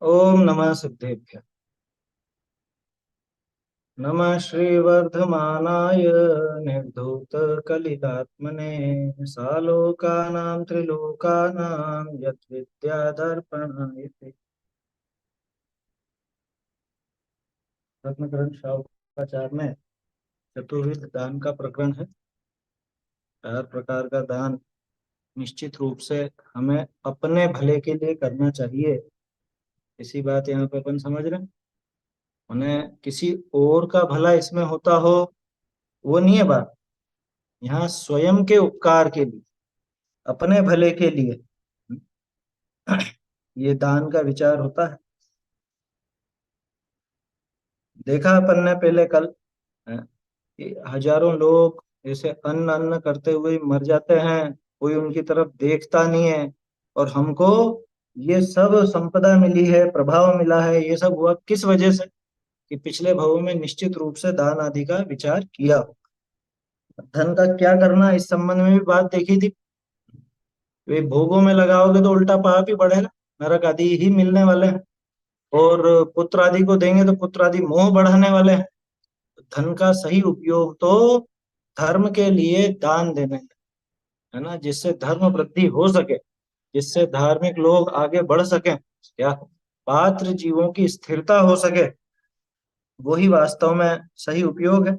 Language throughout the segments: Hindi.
ओम नमः सिद्धेभ्य। नमः श्रीवर्धमानाय निर्धूतकलितात्मने सालोकानां त्रिलोकानां यद्विद्यादर्पणाय ते। रत्नकरण शाहुकाचार्य में चतुर्विध दान का प्रकरण है। 4 प्रकार का दान निश्चित रूप से हमें अपने भले के लिए करना चाहिए। इसी बात यहाँ पे अपन समझ रहे हैं। उन्हें किसी और का भला इसमें होता हो, वो नहीं है बात। यहाँ स्वयं के उपकार के लिए, अपने भले के लिए ये दान का विचार होता है। देखा अपन ने पहले कल कि हजारों लोग जैसे अन्न अन्न करते हुए मर जाते हैं, कोई उनकी तरफ देखता नहीं है। और हमको ये सब संपदा मिली है, प्रभाव मिला है। ये सब हुआ किस वजह से? कि पिछले भवों में निश्चित रूप से दान आदि का विचार किया। धन का क्या करना, इस संबंध में भी बात देखी थी। वे भोगों में लगाओगे तो उल्टा पाप ही बढ़ेगा, नरक आदि ही मिलने वाले हैं। और पुत्र आदि को देंगे तो पुत्र आदि मोह बढ़ाने वाले हैं। धन का सही उपयोग तो धर्म के लिए दान देने का, है ना, जिससे धर्म वृद्धि हो सके, जिससे धार्मिक लोग आगे बढ़ सके, क्या पात्र जीवों की स्थिरता हो सके। वही वास्तव में सही उपयोग है।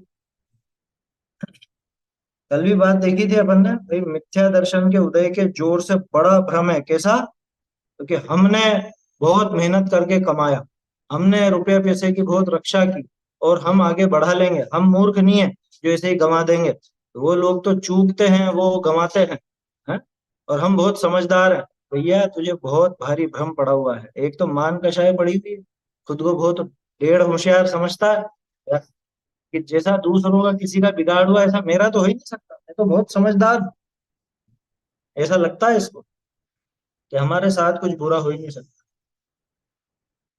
कल भी बात देखी थी अपन ने भाई, मिथ्या दर्शन के उदय के जोर से बड़ा भ्रम है। कैसा? क्योंकि हमने बहुत मेहनत करके कमाया, हमने रुपये पैसे की बहुत रक्षा की, और हम आगे बढ़ा लेंगे। हम मूर्ख नहीं है जो ऐसे ही गंवा देंगे। वो लोग तो चूकते हैं, वो गंवाते हैं? और हम बहुत समझदार हैं। भैया तुझे बहुत भारी भ्रम पड़ा हुआ है। एक तो मान कषाय पड़ी हुई है, खुद को बहुत ढेर होशियार समझता है कि जैसा दूसरों का किसी का बिगाड़ हुआ ऐसा मेरा तो हो ही नहीं सकता, मैं तो बहुत समझदार हूं। ऐसा लगता है इसको कि हमारे साथ कुछ बुरा हो ही नहीं सकता।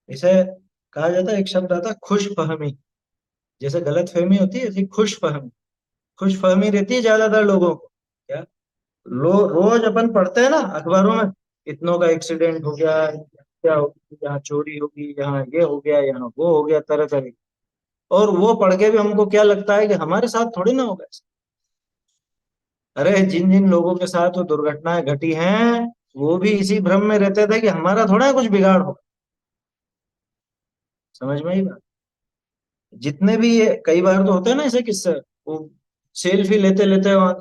इसे कहा जाता है, एक शब्द आता है खुश फहमी। जैसे गलत फहमी होती है, ऐसी खुश फहमी। खुश फहमी रहती है ज्यादातर लोगों को। क्या रोज अपन पढ़ते हैं ना अखबारों में, इतनों का एक्सीडेंट हो गया, क्या होगी, यहाँ चोरी होगी, यहाँ ये हो गया, यहाँ वो हो गया, तरह तरह की। और वो पढ़ के भी हमको क्या लगता है कि हमारे साथ थोड़ी ना होगा ऐसा। अरे जिन जिन लोगों के साथ वो दुर्घटनाएं घटी हैं, वो भी इसी भ्रम में रहते थे कि हमारा थोड़ा कुछ बिगाड़ होगा। समझ में ही बात। जितने भी ये कई बार तो होते हैं ना ऐसे किस्से, वो सेल्फी लेते लेते वहां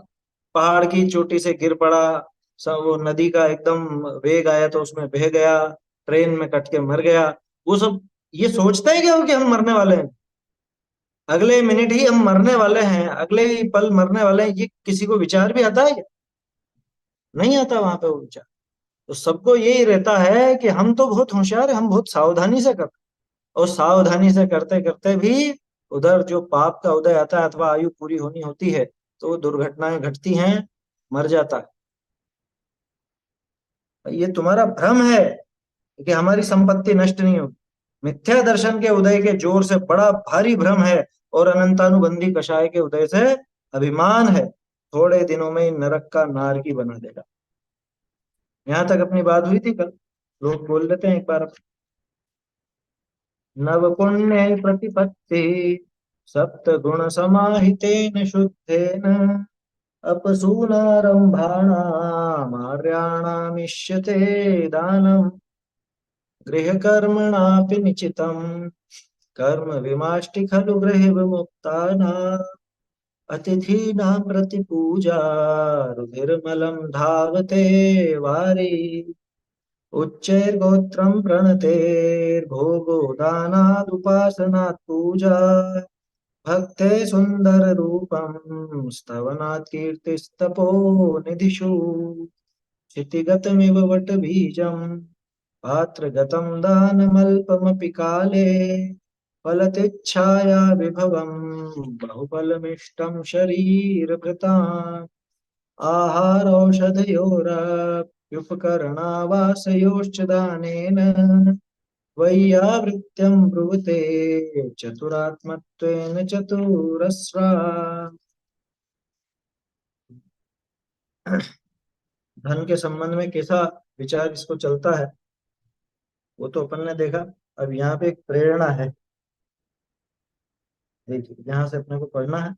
पहाड़ की चोटी से गिर पड़ा, सब वो नदी का एकदम वेग आया तो उसमें बह गया, ट्रेन में कट के मर गया। वो सब ये सोचता है क्या वो कि हम मरने वाले हैं? अगले मिनट ही हम मरने वाले हैं, अगले ही पल मरने वाले हैं, ये किसी को विचार भी आता है क्या? नहीं आता वहां पे वो विचार। तो सबको यही रहता है कि हम तो बहुत होशियार हैं, हम बहुत सावधानी से करते हैं। और सावधानी से करते करते भी उधर जो पाप का उदय आता है अथवा आयु पूरी होनी होती है, तो वो दुर्घटनाएं घटती हैं, मर जाता है। ये तुम्हारा भ्रम है कि हमारी संपत्ति नष्ट नहीं होगी। मिथ्या दर्शन के उदय के जोर से बड़ा भारी भ्रम है, और अनंतानुबंधी कषाय के उदय से अभिमान है। थोड़े दिनों में ही नरक का नारकी बना देगा। यहाँ तक अपनी बात हुई थी कल। लोग बोल लेते हैं एक बार। नव पुण्य प्रतिपत्ति सप्त गुण समाहितेन शुद्धेन अपसूनारंभाणामार्याणामिष्यते दानम् गृहकर्मणापि निचितम् कर्म विमाष्टि खलु गृह विमुक्तानाम् अतिथीनां प्रतिपूजा रुधिर्मलं धावते वारि उच्चैर्गोत्रं प्रणतेर्भोगो दानादुपासनात् पूजा भक्ते सुंदर रूपं स्तवनात् कीर्तिस्तपो निधिषु क्षितिगतमिव वटबीजम् पात्रगतं दानमल्पमपि काले फलतिच्छाया विभवम् बहुफलमिष्टं शरीरभृताम् आहारौषधयोरप्युपकरणावासयोश्च दानेन वैयावृत्यं ब्रुवते चतुरात्मत्वेन चतुरस्रा। धन के संबंध में कैसा विचार इसको चलता है? वो तो अपन ने देखा। अब यहाँ पे एक प्रेरणा है, देखिए यहाँ से अपने को पढ़ना है।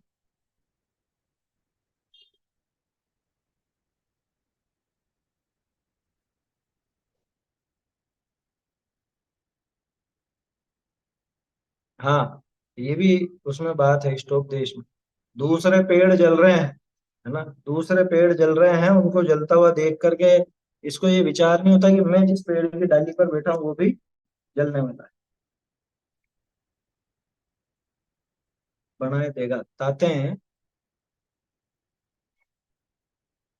हाँ, ये भी उसमें बात है स्टॉप देश में। दूसरे पेड़ जल रहे हैं, है ना, दूसरे पेड़ जल रहे हैं, उनको जलता हुआ देख करके इसको ये विचार नहीं होता कि मैं जिस पेड़ की डाली पर बैठा हूँ वो भी जलने वाला है। बनाए देगा ताते हैं।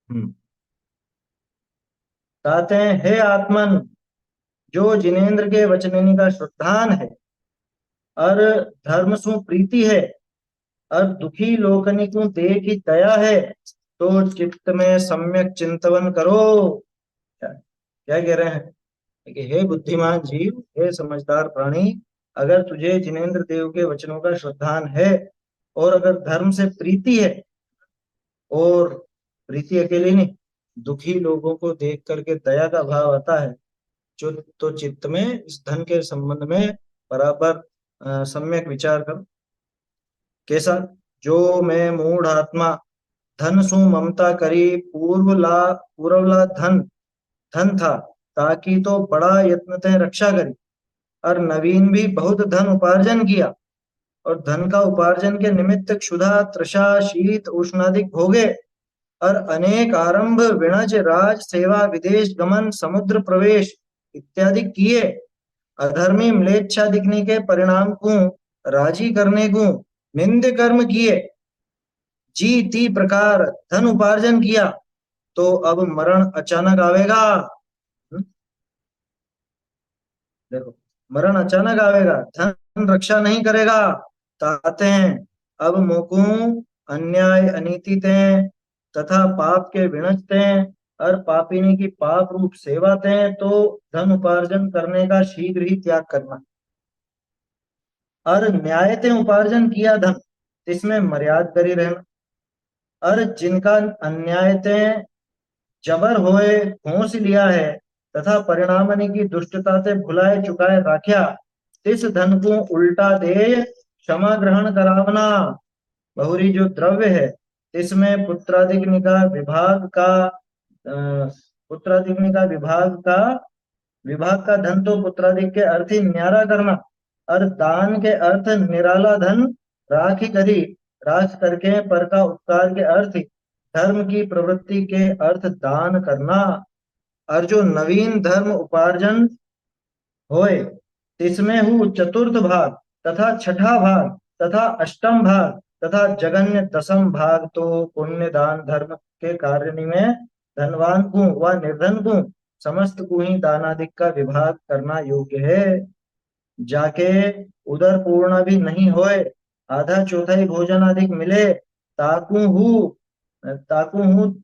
हम्म। ताते हैं, हे आत्मन, जो जिनेन्द्र के वचननि का श्रद्धान है, और धर्म सु प्रीति है, और दुखी लोकनि को देख ही दया है, तो चित्त में सम्यक चिंतवन करो। क्या क्या कह रहे हैं कि हे बुद्धिमान जीव, हे समझदार प्राणी, अगर तुझे जिनेन्द्र देव के वचनों का श्रद्धान है, और अगर धर्म से प्रीति है, और प्रीति अकेली नहीं, दुखी लोगों को देख करके दया का भाव आता है, जो तो चित्त में इस धन के संबंध में बराबर सम्यक विचार कर। कैसा? जो मैं मूढ़ आत्मा धन सु ममता करी, पूर्वला धन धन था, ताकि तो बड़ा यत्न ते रक्षा करी, और नवीन भी बहुत धन उपार्जन किया, और धन का उपार्जन के निमित्त क्षुधा तृषा शीत उष्णादिक भोगे, और अनेक आरंभ विणज राज सेवा विदेश गमन समुद्र प्रवेश इत्यादि किए, अधर्मी म्लेच्छा दिखने के परिणाम को राजी करने को निंद कर्म किए, जी ती प्रकार धन उपार्जन किया, तो अब मरण अचानक आवेगा। हम्म, देखो, मरण अचानक आवेगा, धन रक्षा नहीं करेगा। ताते हैं, अब मोकू अन्याय अनीति ते तथा पाप के विनचते, और पापिनी की पाप रूप सेवा ते, तो धन उपार्जन करने का शीघ्र ही त्याग करना, और न्याय ते उपार्जन किया धन, इसमें मर्याद करी रहना, और जिनका अन्याय ते जबर होए होश लिया है, तथा परिणामनि की दुष्टता से भुलाए चुकाए राख्या, इस धन को उल्टा दे क्षमा ग्रहण करावना। बहुरी जो द्रव्य है, इसमें पुत्रादिग्नि का विभाग का पुत्रादिग्नि का विभाग का धन तो पुत्रादिक के अर्थ ही न्यारा करना, और दान के अर्थ निराला धन राखी करी, राख करके पर का उपकार के अर्थ धर्म की प्रवृत्ति के अर्थ दान करना, और जो नवीन धर्म उपार्जन होए, इसमें हूँ चतुर्थ भाग तथा छठा भाग तथा अष्टम भाग तथा जगन्य दसम भाग, तो पुण्य दान धर्म के कार्य में धनवान को व निर्धन को समस्त को ही दानादिक का विभाग करना योग्य है। जाके उदर पूर्ण भी नहीं होए, आधा चौथाई भोजन अधिक मिले, ताकू हूँ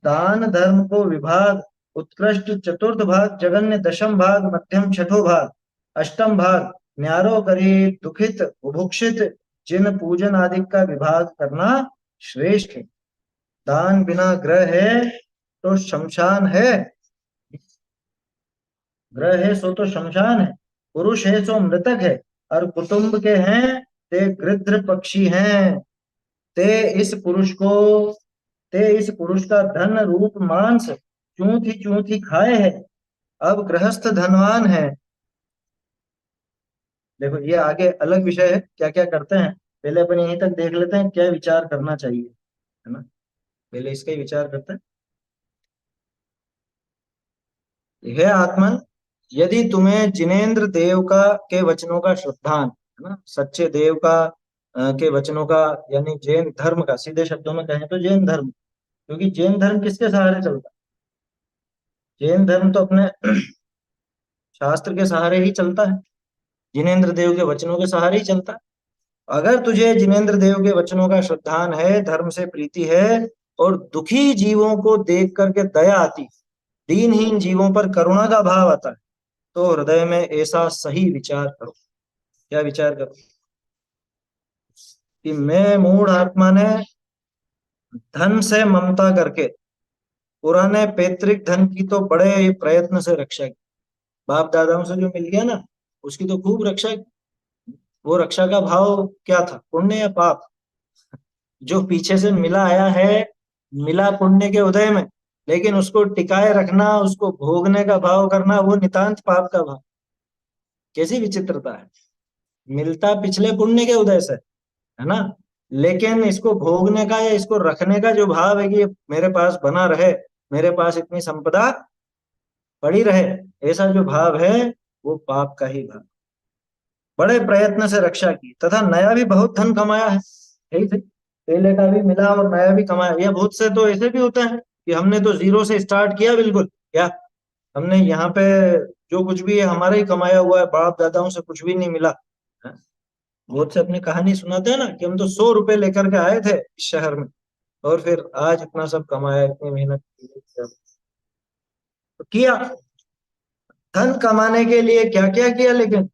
दान धर्म को विभाग, उत्कृष्ट चतुर्थ भाग जगन्य दशम भाग मध्यम छठो भाग अष्टम भाग न्यारो करी, दुखित बुभुक्षित जिन पूजन आदि का विभाग करना श्रेष्ठ है। दान बिना ग्रह है तो शमशान है, ग्रह है सो तो शमशान है, पुरुष है सो मृतक है, और कुटुंब के हैं ते गृध्र पक्षी हैं, ते इस पुरुष को ते इस पुरुष का धन रूप मांस चूंथी चूंथी खाए है। अब गृहस्थ धनवान है। देखो ये आगे अलग विषय है, क्या क्या करते हैं, पहले अपन यहीं तक देख लेते हैं क्या विचार करना चाहिए, है ना, पहले इसका ही विचार करते हैं। हे आत्मन, यदि तुम्हें जिनेन्द्र देव का के वचनों का श्रद्धान, है ना, सच्चे देव का के वचनों का, यानी जैन धर्म का, सीधे शब्दों में कहें तो जैन धर्म, क्योंकि जैन धर्म किसके सहारे चलता है? जैन धर्म तो अपने शास्त्र के सहारे ही चलता है, जिनेन्द्र देव के वचनों के सहारे ही चलता है। अगर तुझे जिनेन्द्र देव के वचनों का श्रद्धान है, धर्म से प्रीति है, और दुखी जीवों को देख करके दया आती, दीनहीन जीवों पर करुणा का भाव आता है, तो हृदय में ऐसा सही विचार करो। क्या विचार करो? कि मैं मूढ़ आत्मा ने धन से ममता करके पुराने पैतृक धन की तो बड़े प्रयत्न से रक्षा की, बाप दादाओं से जो मिल गया ना, उसकी तो खूब रक्षा की। वो रक्षा का भाव क्या था, पुण्य या पाप? जो पीछे से मिला आया है, मिला पुण्य के उदय में, लेकिन उसको टिकाए रखना, उसको भोगने का भाव करना, वो नितांत पाप का भाव। कैसी विचित्रता है। मिलता पिछले पुण्य के उदय से, है ना, लेकिन इसको भोगने का या इसको रखने का जो भाव है कि ये मेरे पास बना रहे, मेरे पास इतनी संपदा पड़ी रहे, ऐसा जो भाव है, वो पाप का ही भाव। बड़े प्रयत्न से रक्षा की तथा नया भी बहुत धन कमाया है। यही थे, पहले का भी मिला और नया भी कमाया। या बहुत से तो ऐसे भी होते हैं कि हमने तो जीरो से स्टार्ट किया बिल्कुल, क्या हमने यहाँ पे जो कुछ भी है हमारा ही कमाया हुआ है, बाप दादाओं से कुछ भी नहीं मिला। हाँ, बहुत से अपनी कहानी सुनाते हैं ना कि हम तो 100 रुपए लेकर के आए थे इस शहर में, और फिर आज इतना सब कमाया, इतनी मेहनत की, तो किया। धन कमाने के लिए क्या क्या किया, लेकिन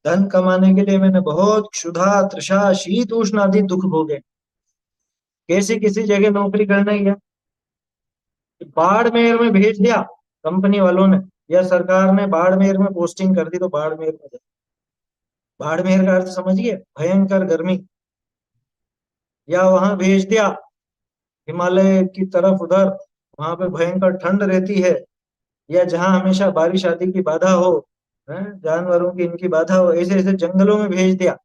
धन कमाने के लिए मैंने बहुत क्षुधा तृषा शीत उष्ण आदि दुख भोगे। कैसी किसी जगह नौकरी करने गया, बाड़मेर में भेज दिया कंपनी वालों ने, या सरकार ने बाड़मेर में पोस्टिंग कर दी, तो बाड़मेर में बाड़मेर का अर्थ समझिए, भयंकर गर्मी। या वहां भेज दिया हिमालय की तरफ, उधर वहां पे भयंकर ठंड रहती है। या जहां हमेशा बारिश आदि की बाधा हो, हैं, जानवरों की इनकी बाधा हो, ऐसे ऐसे जंगलों में भेज दिया,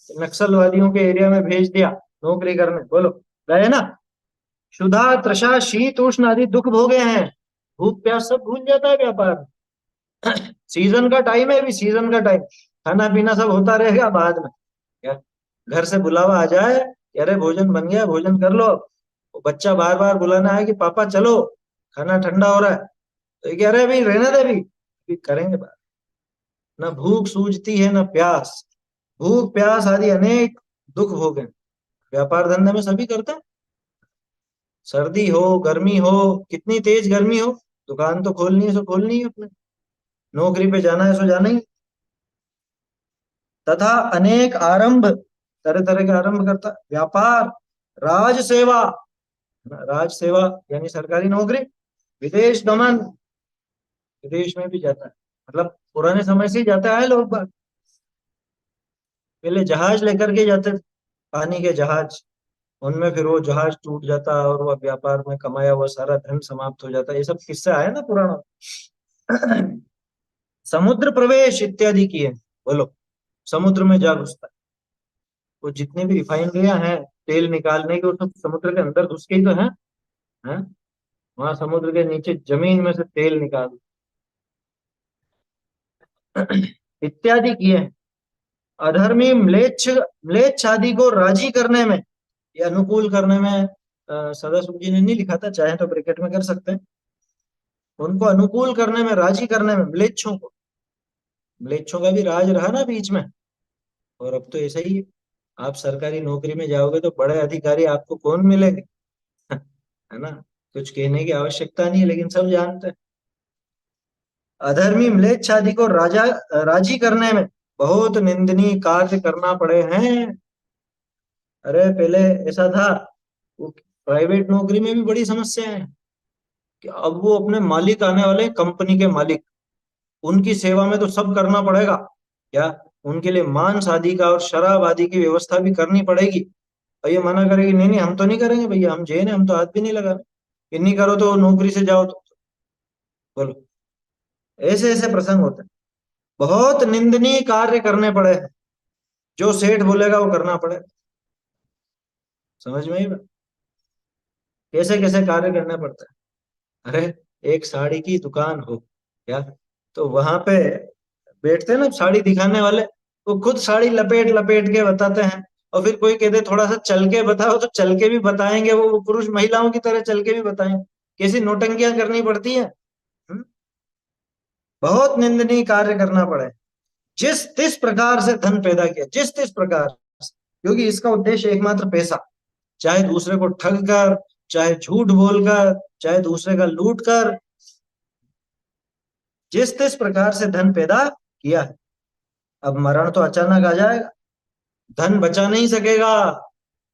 नक्सलवादियों के एरिया में भेज दिया नौकरी करने। बोलो, गए ना। क्षुधा तृषा शीत उष्ण आदि दुख भोगे हैं। भूख प्यास सब भूल जाता है व्यापार में। सीजन का टाइम है, अभी सीजन का टाइम, खाना पीना सब होता रहेगा बाद में। क्या, घर से बुलावा आ जाए कि अरे भोजन बन गया, भोजन कर लो, वो बच्चा बार बार बुलाना है कि पापा चलो, खाना ठंडा हो रहा है, तो ये कह रहे भाई रहने दे, अभी करेंगे बात। न भूख सूझती है न प्यास, भूख प्यास आदि अनेक दुख भोगे। व्यापार धंधे में सभी करते हैं। सर्दी हो गर्मी हो, कितनी तेज गर्मी हो, दुकान तो खोलनी है, सो खोलनी है अपने, नौकरी पे जाना है सो जाना ही। तथा अनेक आरंभ, तरह तरह के आरंभ करता व्यापार। राज सेवा, राज सेवा यानी सरकारी नौकरी। विदेश गमन, विदेश में भी जाता है, मतलब पुराने समय से ही जाता है लोग बाग। पहले जहाज लेकर के जाते थे, पानी के जहाज, उनमें फिर वो जहाज टूट जाता और वह व्यापार में कमाया हुआ सारा धन समाप्त हो जाता, ये सब किस्से आए ना पुराना। समुद्र प्रवेश इत्यादि किए। बोलो, समुद्र में जा घुसता है। वो जितनी भी रिफाइनरियां हैं तेल निकालने की, वो सब समुद्र के अंदर घुस के ही तो है, हैं? वहां समुद्र के नीचे जमीन में से तेल निकाल इत्यादि किए हैं। अधर्मी म्लेच्छ, म्लेच्छ आदि को राजी करने में या अनुकूल करने में, सदा सूत जी ने नहीं लिखा था, चाहे तो ब्रैकेट में कर सकते हैं। उनको अनुकूल करने में, राजी करने में, म्लेच्छों को, म्लेच्छों का भी राज रहा ना बीच में। और अब तो ऐसा ही है, आप सरकारी नौकरी में जाओगे तो बड़े अधिकारी आपको कौन मिलेंगे, है ना, कुछ कहने की आवश्यकता नहीं है, लेकिन सब जानते हैं। अधर्मी म्लेच्छ आदि को राजा राजी करने में बहुत निंदनीय कार्य करना पड़े हैं। अरे पहले ऐसा था, वो प्राइवेट नौकरी में भी बड़ी समस्या है कि अब वो अपने मालिक आने वाले, कंपनी के मालिक, उनकी सेवा में तो सब करना पड़ेगा। क्या, उनके लिए मांस आदि का और शराब आदि की व्यवस्था भी करनी पड़ेगी। और ये मना करेगी, नहीं नहीं हम तो नहीं करेंगे भैया, हम जैन हैं, हम तो हाथ भी नहीं लगा रहे, ये नहीं करो तो नौकरी से जाओ तो। बोलो, ऐसे ऐसे प्रसंग होते हैं। बहुत निंदनीय कार्य करने पड़े हैं, जो सेठ बोलेगा वो करना पड़े। समझ में ही, कैसे कैसे कार्य करना पड़ता है। अरे एक साड़ी की दुकान हो, क्या, तो वहां पे बैठते हैं ना साड़ी दिखाने वाले, वो खुद साड़ी लपेट लपेट के बताते हैं। और फिर कोई कहते थोड़ा सा चल के बताओ, तो चल के भी बताएंगे, वो पुरुष महिलाओं की तरह चल के भी बताएंगे। कैसी नौटंकियां करनी पड़ती है। हम्म? बहुत निंदनीय कार्य करना पड़े। जिस तिस प्रकार से धन पैदा किया, जिस तिस प्रकार से, क्योंकि इसका उद्देश्य एकमात्र पैसा, चाहे दूसरे को ठग कर, चाहे झूठ बोलकर, चाहे दूसरे का लूट कर, जिस तिस प्रकार से धन पैदा किया है। अब मरण तो अचानक आ जाएगा, धन बचा नहीं सकेगा।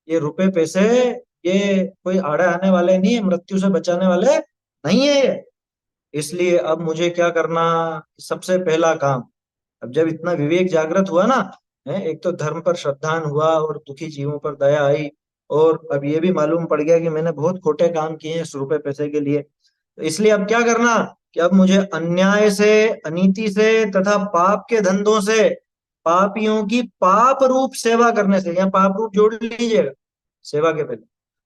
ये रुपए पैसे, ये कोई आड़े आने वाले नहीं है, मृत्यु से बचाने वाले नहीं है ये। इसलिए अब मुझे क्या करना, सबसे पहला काम, अब जब इतना विवेक जागृत हुआ ना, है, एक तो धर्म पर श्रद्धान हुआ और दुखी जीवों पर दया आई, और अब ये भी मालूम पड़ गया कि मैंने बहुत खोटे काम किए हैं इस रुपए पैसे के लिए। तो इसलिए अब क्या करना, कि अब मुझे अन्याय से, अनीति से तथा पाप के धंधों से, पापियों की पाप रूप सेवा करने से, या पाप रूप जोड़ लीजिएगा सेवा के पहले,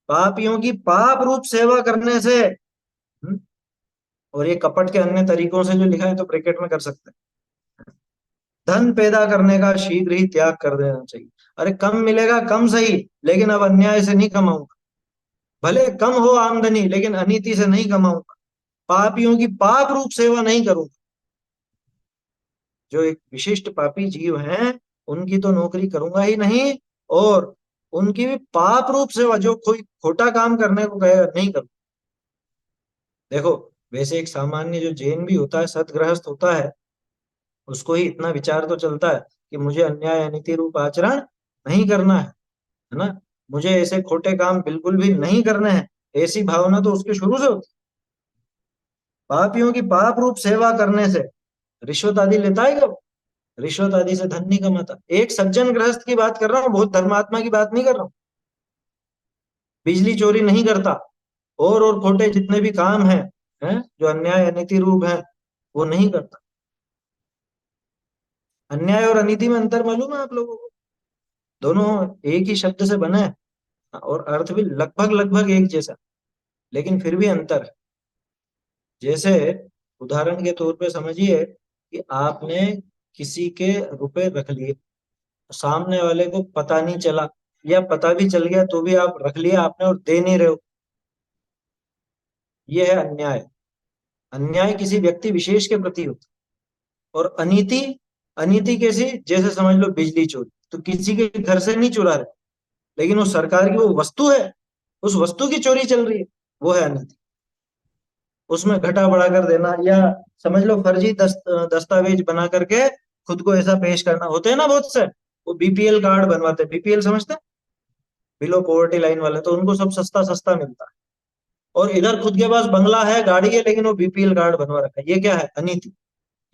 पापियों की पाप रूप सेवा करने से, और ये कपट के अन्य तरीकों से जो लिखा है तो ब्रैकेट में कर सकते हैं, धन पैदा करने का शीघ्र ही त्याग कर देना चाहिए। अरे कम मिलेगा कम सही, लेकिन अब अन्याय से नहीं कमाऊंगा। भले कम हो आमदनी, लेकिन अनीति से नहीं कमाऊंगा। पापियों की पाप रूप सेवा नहीं करूंगा। जो एक विशिष्ट पापी जीव हैं, उनकी तो नौकरी करूंगा ही नहीं, और उनकी भी पाप रूप सेवा, जो कोई खोटा काम करने को कहे नहीं करूंगा। देखो, वैसे एक सामान्य जो जैन भी होता है, सतगृहस्थ होता है, उसको ही इतना विचार तो चलता है कि मुझे अन्याय अनीति रूप आचरण नहीं करना है ना, मुझे ऐसे खोटे काम बिल्कुल भी नहीं करने हैं। ऐसी भावना तो उसके शुरू से होती। पापियों की पाप रूप सेवा करने से रिश्वत आदि लेता है क्या वो? रिश्वत आदि से धन नहीं कमाता। एक सज्जन गृहस्थ की बात कर रहा हूँ, बहुत धर्मात्मा की बात नहीं कर रहा हूँ। बिजली चोरी नहीं करता, और खोटे जितने भी काम हैं जो अन्याय अनीति रूप है, वो नहीं करता। अन्याय और अनीति में अंतर मालूम है आप लोगों को? दोनों एक ही शब्द से बने हैं, और अर्थ भी लगभग लगभग एक जैसा, लेकिन फिर भी अंतर है। जैसे उदाहरण के तौर पे समझिए कि आपने किसी के रुपए रख लिए, सामने वाले को पता नहीं चला, या पता भी चल गया तो भी आप रख लिया आपने और दे नहीं रहे हो, ये है अन्याय। अन्याय किसी व्यक्ति विशेष के प्रति होता है। और अनीति, अनीति कैसी, जैसे समझ लो बिजली चोरी, तो किसी के घर से नहीं चुरा रहे, लेकिन वो सरकार की वो वस्तु है, उस वस्तु की चोरी चल रही है, वो है अनीति। उसमें घटा बढ़ा कर देना, या समझ लो फर्जी दस्तावेज बना करके खुद को ऐसा पेश करना, होते हैं ना बहुत से, वो बीपीएल कार्ड बनवाते हैं, बीपीएल समझते हैं, बिलो पॉवर्टी लाइन वाले, तो उनको सब सस्ता सस्ता मिलता है, और इधर खुद के पास बंगला है, गाड़ी है, लेकिन वो बीपीएल कार्ड बनवा रखा है। ये क्या है? अनीति।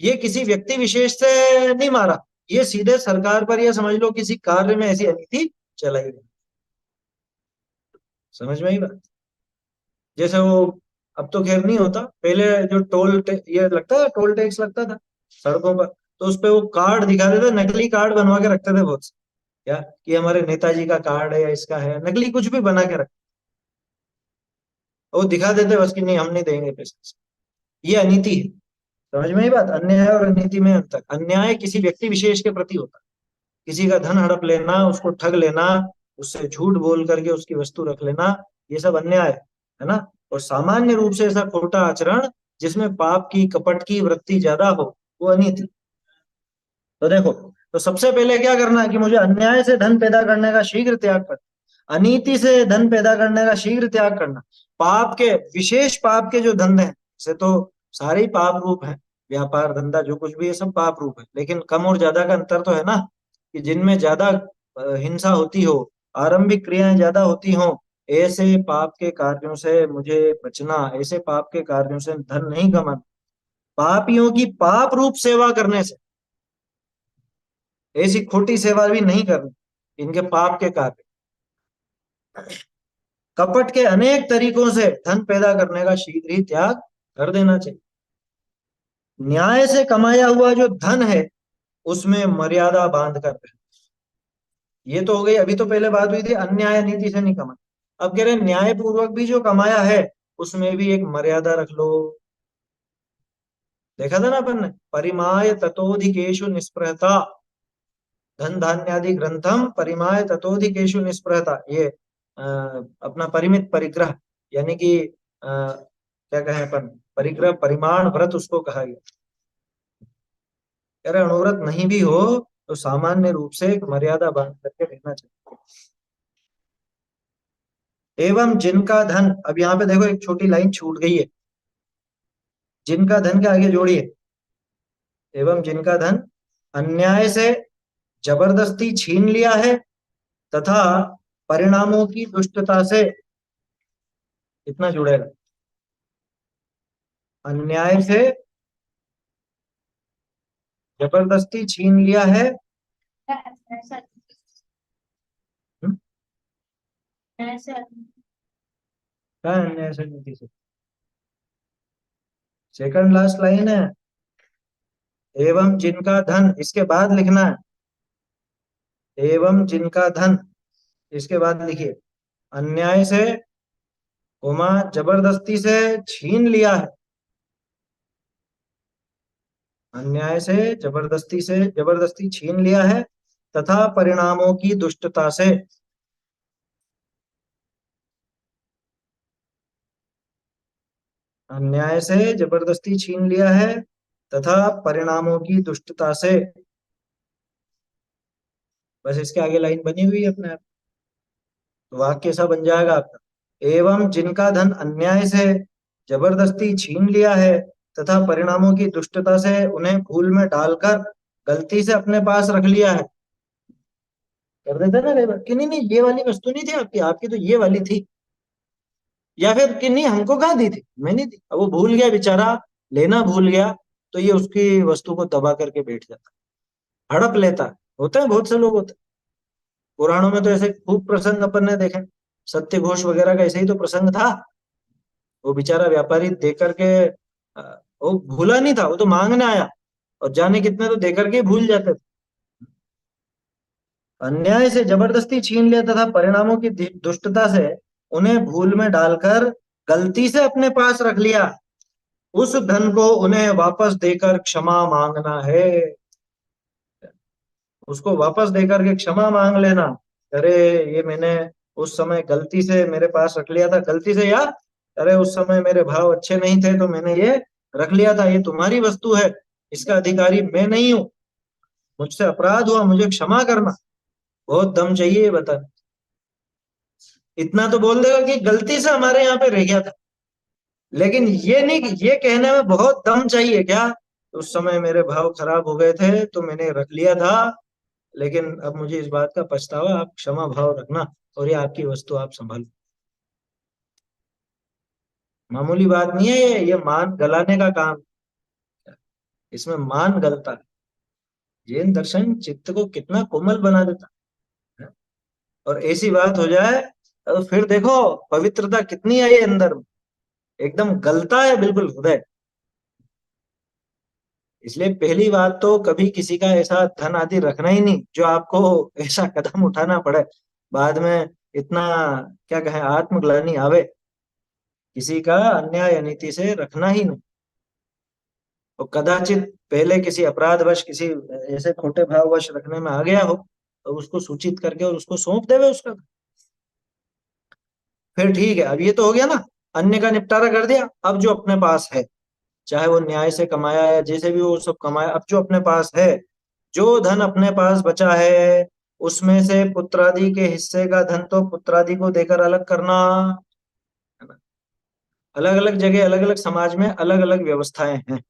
ये किसी व्यक्ति विशेष से नहीं मारा, ये सीधे सरकार पर, या समझ लो किसी कार्य में ऐसी अनीति चलाई गई। समझ में आई बात? जैसे वो, अब तो खैर नहीं होता, पहले जो ये लगता था, टोल टैक्स लगता था सड़कों पर, तो उस पे वो कार्ड दिखाते थे, नकली कार्ड बनवा के रखते थे बहुत से, क्या कि हमारे नेताजी का कार्ड है या इसका है, नकली कुछ भी बना के रख, वो दिखा देते बस कि नहीं हम नहीं देंगे पैसे। ये अनीति है। समझ में ही बात, अन्याय और अनीति में अंतर। अन्याय किसी व्यक्ति विशेष के प्रति होता है, किसी का धन हड़प लेना, उसको ठग लेना, उससे झूठ बोल करके उसकी वस्तु रख लेना, ये सब अन्याय है ना। और सामान्य रूप से ऐसा खोटा आचरण जिसमें पाप की, कपट की वृत्ति ज्यादा हो, वो अनीति। तो देखो, तो सबसे पहले क्या करना है कि मुझे अन्याय से धन पैदा करने का शीघ्र त्याग करना, अनीति से धन पैदा करने का शीघ्र त्याग करना, पाप के, विशेष पाप के जो धंधे हैं, से तो सारे ही पाप रूप हैं, व्यापार धंधा जो कुछ भी है सब पाप रूप है, लेकिन कम और ज्यादा का अंतर तो है ना, कि जिनमें ज्यादा हिंसा होती हो, आरंभिक क्रियाएं ज्यादा होती हो, ऐसे पाप के कार्यों से मुझे बचना, ऐसे पाप के कार्यों से धन नहीं कमाना। पापियों की पाप रूप सेवा करने से, ऐसी खोटी सेवा भी नहीं करनी इनके पाप के कार्य। कपट के अनेक तरीकों से धन पैदा करने का शीघ्र ही त्याग कर देना चाहिए। न्याय से कमाया हुआ जो धन है, उसमें मर्यादा बांध कर रहे। ये तो हो गई, अभी तो पहले बात हुई थी अन्याय नीति से नहीं कमाना, अब कह रहे हैं न्याय पूर्वक भी जो कमाया है उसमें भी एक मर्यादा रख लो। देखा था ना अपन ने, परिमाय ततोधिकेशु निष्प्रहता, धन धान्यादि ग्रंथम परिमाय ततोधिकेशु निष्प्रहता, ये अपना परिमित परिग्रह, यानी कि क्या कहें अपन, परिग्रह परिमाण व्रत उसको कहा गया। अरे अणुव्रत नहीं भी हो तो सामान्य रूप से एक मर्यादा बांध करके रहना चाहिए। एवं जिनका धन, अब यहाँ पे देखो एक छोटी लाइन छूट गई है, जिनका धन के आगे जोड़िए, एवं जिनका धन अन्याय से जबरदस्ती छीन लिया है तथा परिणामों की दुष्टता से, इतना जुड़ेगा। अन्याय से जबरदस्ती छीन लिया है। हम्म, क्या है अन्याय से नीति से? सेकंड लास्ट लाइन है, एवं जिनका धन, इसके बाद लिखना है, एवं जिनका धन, इसके बाद लिखिए, अन्याय से, कोमा, जबरदस्ती से छीन लिया है। अन्याय से जबरदस्ती छीन लिया है, तथा परिणामों की दुष्टता से। अन्याय से जबरदस्ती छीन लिया है तथा परिणामों की दुष्टता से। बस इसके आगे लाइन बनी हुई है अपने आप, तो वाक्य ऐसा बन जाएगा आपका, एवं जिनका धन अन्याय से जबरदस्ती छीन लिया है तथा परिणामों की दुष्टता से उन्हें भूल में डालकर गलती से अपने पास रख लिया है। कर देते ना कई बार कि नहीं नहीं ये वाली वस्तु नहीं थी आपकी, आपकी तो ये वाली थी, या फिर कि नहीं हमको कहाँ दी थी, मैं नहीं दी, अब वो भूल गया बेचारा, लेना भूल गया, तो ये उसकी वस्तु को दबा करके बैठ जाता, हड़प लेता है। होता है, बहुत से लोग होते हैं। पुराणों में तो ऐसे खूब प्रसंग अपन ने देखे, सत्य घोष वगैरह का ऐसे ही तो प्रसंग था। वो बेचारा व्यापारी दे करके वो भूला नहीं था, वो तो मांगने आया, और जाने कितने तो दे करके ही भूल जाते थे। अन्याय से जबरदस्ती छीन लिया तथा परिणामों की दुष्टता से उन्हें भूल में डालकर गलती से अपने पास रख लिया, उस धन को उन्हें वापस देकर क्षमा मांगना है। उसको वापस देकर के क्षमा मांग लेना, अरे ये मैंने उस समय गलती से मेरे पास रख लिया था, गलती से यार, अरे उस समय मेरे भाव अच्छे नहीं थे तो मैंने ये रख लिया था, ये तुम्हारी वस्तु है, इसका अधिकारी मैं नहीं हूँ, मुझसे अपराध हुआ, मुझे क्षमा करना। बहुत दम चाहिए ये बता, इतना तो बोल देगा कि गलती से हमारे यहाँ पे रह गया था, लेकिन ये नहीं कि ये कहने में बहुत दम चाहिए क्या, उस समय मेरे भाव खराब हो गए थे तो मैंने रख लिया था, लेकिन अब मुझे इस बात का पछतावा, आप क्षमा भाव रखना और ये आपकी वस्तु आप संभालो। मामूली बात नहीं है ये मान गलाने का काम, इसमें मान गलता है। जैन दर्शन चित्त को कितना कोमल बना देता है, और ऐसी बात हो जाए तो फिर देखो पवित्रता कितनी आई अंदर में, एकदम गलता है बिल्कुल हृदय। इसलिए पहली बात तो कभी किसी का ऐसा धन आदि रखना ही नहीं जो आपको ऐसा कदम उठाना पड़े, बाद में इतना क्या कहें आत्मग्लानि आवे। किसी का अन्याय अनीति से रखना ही नहीं, और कदाचित पहले किसी अपराधवश किसी ऐसे खोटे भाववश रखने में आ गया हो तो उसको सूचित करके और उसको सौंप देवे उसका, फिर ठीक है। अब ये तो हो गया ना, अन्य का निपटारा कर दिया, अब जो अपने पास है, चाहे वो न्याय से कमाया या जैसे भी वो सब कमाया, अब जो अपने पास है, जो धन अपने पास बचा है उसमें से पुत्रादि के हिस्से का धन तो पुत्रादि को देकर अलग करना, है ना। अलग अलग जगह अलग अलग समाज में अलग अलग व्यवस्थाएं हैं,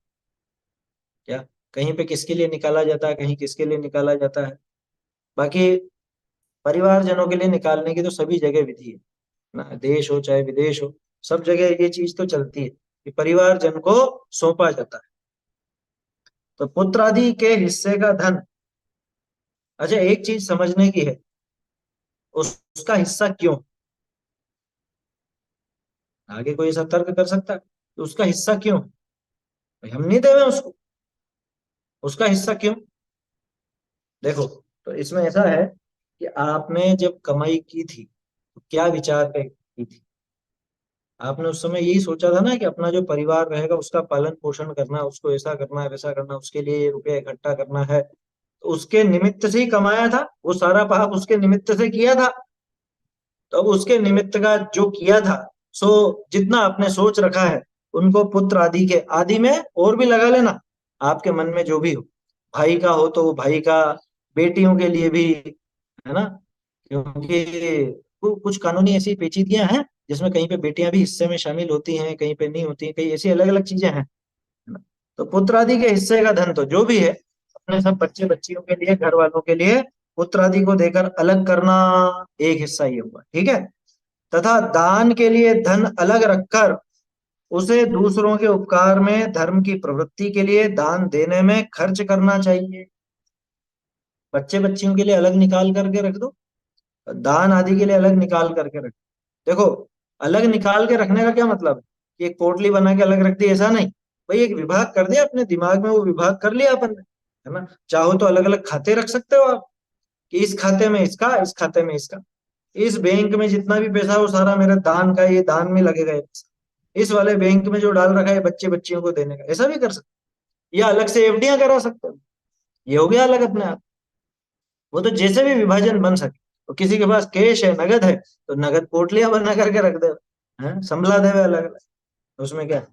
क्या कहीं पे किसके लिए निकाला जाता है, कहीं किसके लिए निकाला जाता है। बाकी परिवारजनों के लिए निकालने की तो सभी जगह विधि है ना, देश हो चाहे विदेश हो, सब जगह ये चीज तो चलती है कि परिवारजन को सौंपा जाता है। तो पुत्र आदि के हिस्से का धन, अच्छा एक चीज समझने की है, उसका हिस्सा क्यों, आगे कोई ऐसा तर्क कर सकता है तो उसका हिस्सा क्यों, भाई हम नहीं देवे उसको, उसका हिस्सा क्यों। देखो, तो इसमें ऐसा है कि आपने जब कमाई की थी तो क्या विचार पे की थी, आपने उस समय यही सोचा था ना कि अपना जो परिवार रहेगा उसका पालन पोषण करना, उसको ऐसा करना है वैसा करना, उसके लिए ये रुपया इकट्ठा करना है, तो उसके निमित्त से ही कमाया था, वो सारा पाप उसके निमित्त से किया था। तो अब उसके निमित्त का जो किया था, सो जितना आपने सोच रखा है उनको पुत्र आदि के आदि में और भी लगा लेना, आपके मन में जो भी हो, भाई का हो तो भाई का, बेटियों के लिए भी, है ना, क्योंकि कुछ कानूनी ऐसी पेचीदगियां हैं जिसमें कहीं पे बेटियां भी हिस्से में शामिल होती हैं, कहीं पे नहीं होती हैं, कहीं ऐसी अलग अलग चीजें हैं, है ना। तो पुत्र आदि के हिस्से का धन तो जो भी है अपने सब बच्चे बच्चियों के लिए, घर वालों के लिए पुत्र आदि को देकर अलग करना, एक हिस्सा ये हुआ, ठीक है। तथा दान के लिए धन अलग रखकर उसे दूसरों के उपकार में, धर्म की प्रवृत्ति के लिए, दान देने में खर्च करना चाहिए। बच्चे बच्चियों के लिए अलग निकाल करके रख दो, दान आदि के लिए अलग निकाल करके रख दो। देखो, अलग निकाल के रखने का क्या मतलब है कि एक पोटली बना के अलग रख दी, ऐसा नहीं। भाई एक विभाग कर दिया अपने दिमाग में, वो विभाग कर लिया अपन ने, है ना। चाहो तो अलग अलग खाते रख सकते हो आप, कि इस खाते में इसका, इस खाते में इसका, इस बैंक में जितना भी पैसा है वो सारा मेरा दान का है, ये दान में लगेगा ये पैसा। इस वाले बैंक में जो डाल रखा है बच्चे बच्चियों को देने का, ऐसा भी कर सकते हो। या अलग से एफडियां करा सकते हो, ये हो गया अलग अपने आप। वो तो जैसे भी विभाजन बन सके। तो किसी के पास कैश है, नगद है, तो नगद पोटलियां बना करके रख दे, हैं संभला देवे अलग अलग। तो उसमें क्या है?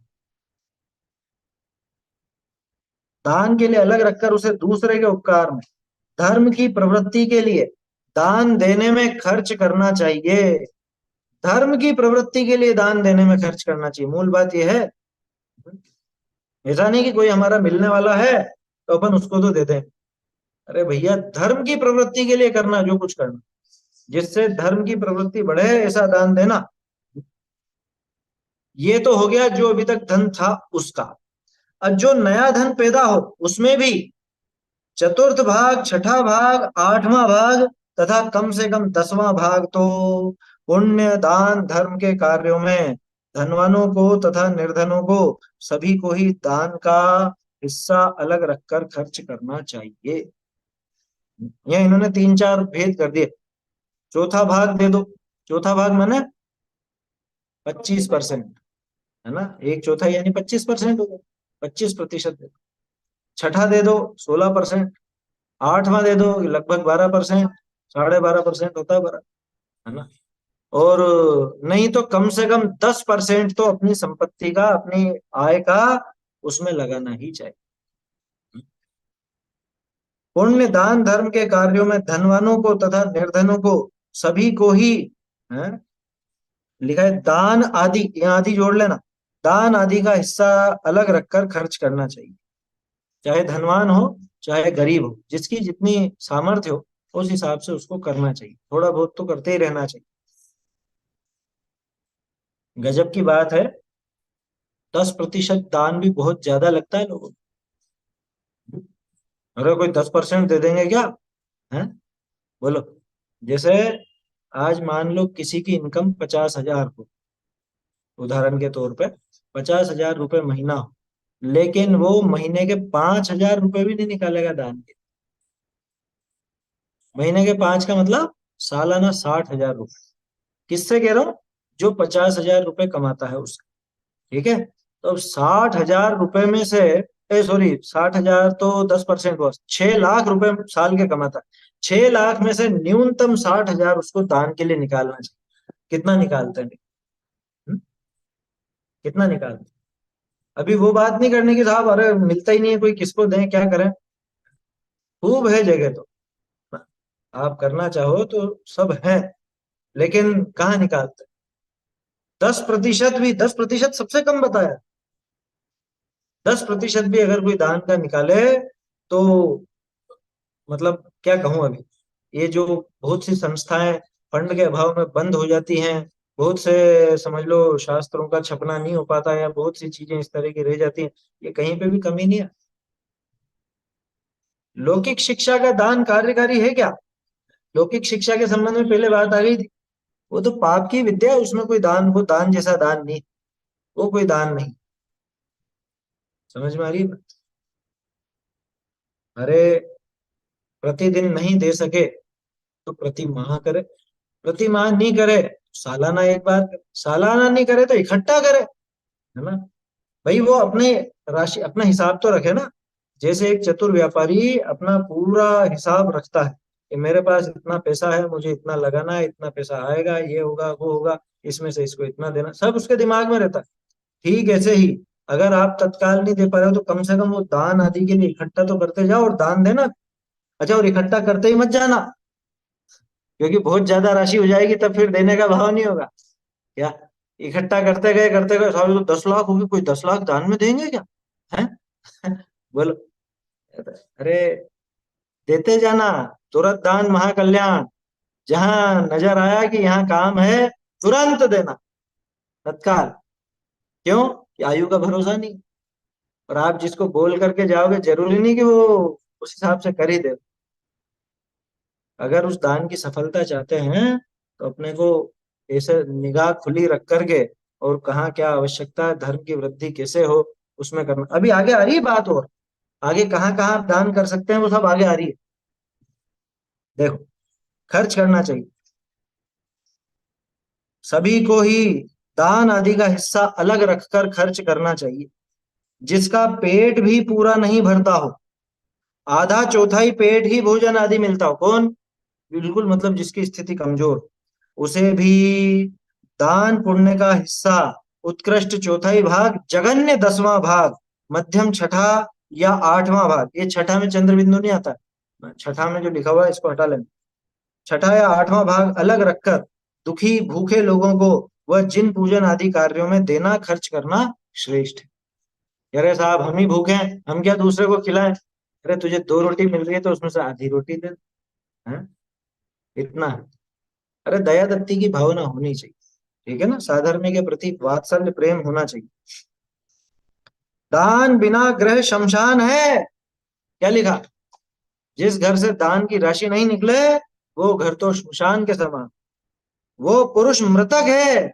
दान के लिए अलग रखकर उसे दूसरे के उपकार में, धर्म की प्रवृत्ति के लिए, दान देने में खर्च करना चाहिए। धर्म की प्रवृत्ति के लिए दान देने में खर्च करना चाहिए, मूल बात यह है। ऐसा नहीं कि कोई हमारा मिलने वाला है तो अपन उसको तो दे दें। अरे भैया, धर्म की प्रवृत्ति के लिए करना, जो कुछ करना जिससे धर्म की प्रवृत्ति बढ़े, ऐसा दान देना। ये तो हो गया जो अभी तक धन था उसका। अब जो नया धन पैदा हो, उसमें भी चतुर्थ भाग, छठा भाग, आठवां भाग तथा कम से कम 10वां भाग तो पुण्य, दान, धर्म के कार्यों में धनवानों को तथा निर्धनों को, सभी को ही दान का हिस्सा अलग रखकर खर्च करना चाहिए। ये इन्होंने तीन चार भेद कर दिए। चौथा भाग दे दो, चौथा भाग माने 25%, है ना। एक चौथा यानी 25% हो गया, 25% दे दो। छठा दे दो 16%, आठवां दे दो लगभग 12%, 12.5% होता है बड़ा, है ना। और नहीं तो कम से कम 10% तो अपनी संपत्ति का, अपनी आय का उसमें लगाना ही चाहिए। पुण्य, दान, धर्म के कार्यों में धनवानों को तथा निर्धनों को, सभी को ही, है लिखा है दान आदि, यहाँ आदि जोड़ लेना, दान आदि का हिस्सा अलग रखकर खर्च करना चाहिए। चाहे धनवान हो चाहे गरीब हो, जिसकी जितनी सामर्थ्य हो उस हिसाब से उसको करना चाहिए, थोड़ा बहुत तो करते ही रहना चाहिए। गजब की बात है, 10% दान भी बहुत ज्यादा लगता है लोगों को। अरे कोई 10% दे देंगे क्या, है बोलो। जैसे आज मान लो किसी की इनकम 50,000 हो, उदाहरण के तौर पे 50,000 रुपए महीना हो, लेकिन वो महीने के 5,000 रुपए भी नहीं निकालेगा दान के। महीने के 5 का मतलब सालाना 60,000 रुपए। किससे कह रहा हूं? जो 50,000 रुपए कमाता है उससे, ठीक है। तो अब 60,000 रुपए में से, ए सॉरी, 60,000 तो 10% हुआ, 6 लाख रुपए साल के कमाता है। 6 लाख में से न्यूनतम 60,000 उसको दान के लिए निकालना चाहिए। कितना निकालते हैं? हम्म? कितना निकालते हैं? अभी वो बात नहीं करनी कि साहब अरे मिलता ही नहीं है, कोई किसको दें, क्या करें। खूब है जगह तो, आप करना चाहो तो सब है, लेकिन कहाँ निकालते? 10% भी, 10% सबसे कम बताया। 10% भी अगर कोई दान का निकाले तो मतलब क्या कहूं अभी। ये जो बहुत सी संस्थाएं फंड के अभाव में बंद हो जाती हैं, बहुत से समझ लो शास्त्रों का छपना नहीं हो पाता, या बहुत सी चीजें इस तरह की रह जाती हैं, ये कहीं पे भी कमी नहीं है। लौकिक शिक्षा का दान कार्यकारी है क्या? लौकिक शिक्षा के संबंध में पहले बात आ गई थी। वो तो पाप की विद्या है, उसमें कोई दान, वो दान जैसा दान नहीं, वो कोई दान नहीं। समझ में आ रही है बात? अरे प्रतिदिन नहीं दे सके तो प्रति माह करे, प्रति माह नहीं करे सालाना एक बार करे, सालाना नहीं करे तो इकट्ठा करे, है ना। भाई वो अपने राशि, अपना हिसाब तो रखे ना। जैसे एक चतुर व्यापारी अपना पूरा हिसाब रखता है कि मेरे पास इतना पैसा है, मुझे इतना लगाना है, इतना पैसा आएगा, ये होगा वो होगा, इसमें से इसको इतना देना, सब उसके दिमाग में रहता है। ठीक ऐसे ही अगर आप तत्काल नहीं दे पा रहे हो तो कम से कम वो दान आदि के लिए इकट्ठा तो करते जाओ और दान देना। अच्छा, और इकट्ठा करते ही मत जाना, क्योंकि बहुत ज्यादा राशि हो जाएगी तब फिर देने का भाव नहीं होगा। क्या, इकट्ठा करते गए साहब तो 10 लाख होगी, कोई 10 लाख दान में देंगे क्या, है? बोलो। अरे देते जाना, तुरंत दान महाकल्याण। जहां नजर आया कि यहाँ काम है, तुरंत देना, तत्काल। क्यों? कि आयु का भरोसा नहीं। और आप जिसको बोल करके जाओगे जरूरी नहीं कि वो उस हिसाब से कर ही दे। अगर उस दान की सफलता चाहते हैं तो अपने को ऐसे निगाह खुली रख करके, और कहाँ क्या आवश्यकता है, धर्म की वृद्धि कैसे हो, उसमें करना। अभी आगे आ रही है बात, और आगे कहाँ कहाँ आप दान कर सकते हैं वो सब आगे आ रही है। देखो, खर्च करना चाहिए सभी को ही। दान आदि का हिस्सा अलग रखकर खर्च करना चाहिए। जिसका पेट भी पूरा नहीं भरता हो, आधा चौथाई पेट ही भोजन आदि मिलता हो, कौन? बिल्कुल, मतलब जिसकी स्थिति कमजोर हो, उसे भी दान पुण्य का हिस्सा, उत्कृष्ट चौथाई भाग, जघन्य दसवां भाग, मध्यम छठा या आठवां भाग। ये छठा में चंद्र बिंदु नहीं आता, छठा में जो लिखा हुआ है इसको हटा लेना। छठा या आठवां भाग अलग रखकर दुखी भूखे लोगों को वह जिन पूजन आदि कार्यों में देना, खर्च करना श्रेष्ठ है। अरे साहब, हम ही भूखे हैं, हम क्या दूसरे को खिलाएं? अरे तुझे दो रोटी मिल रही है तो उसमें से आधी रोटी दे, हैं? इतना है। अरे दया दत्ती की भावना होनी चाहिए, ठीक है ना? साधर्म्य के प्रति वात्सल्य प्रेम होना चाहिए। दान बिना ग्रह शमशान है। क्या लिखा? जिस घर से दान की राशि नहीं निकले, वो घर तो शमशान के समान। वो पुरुष मृतक है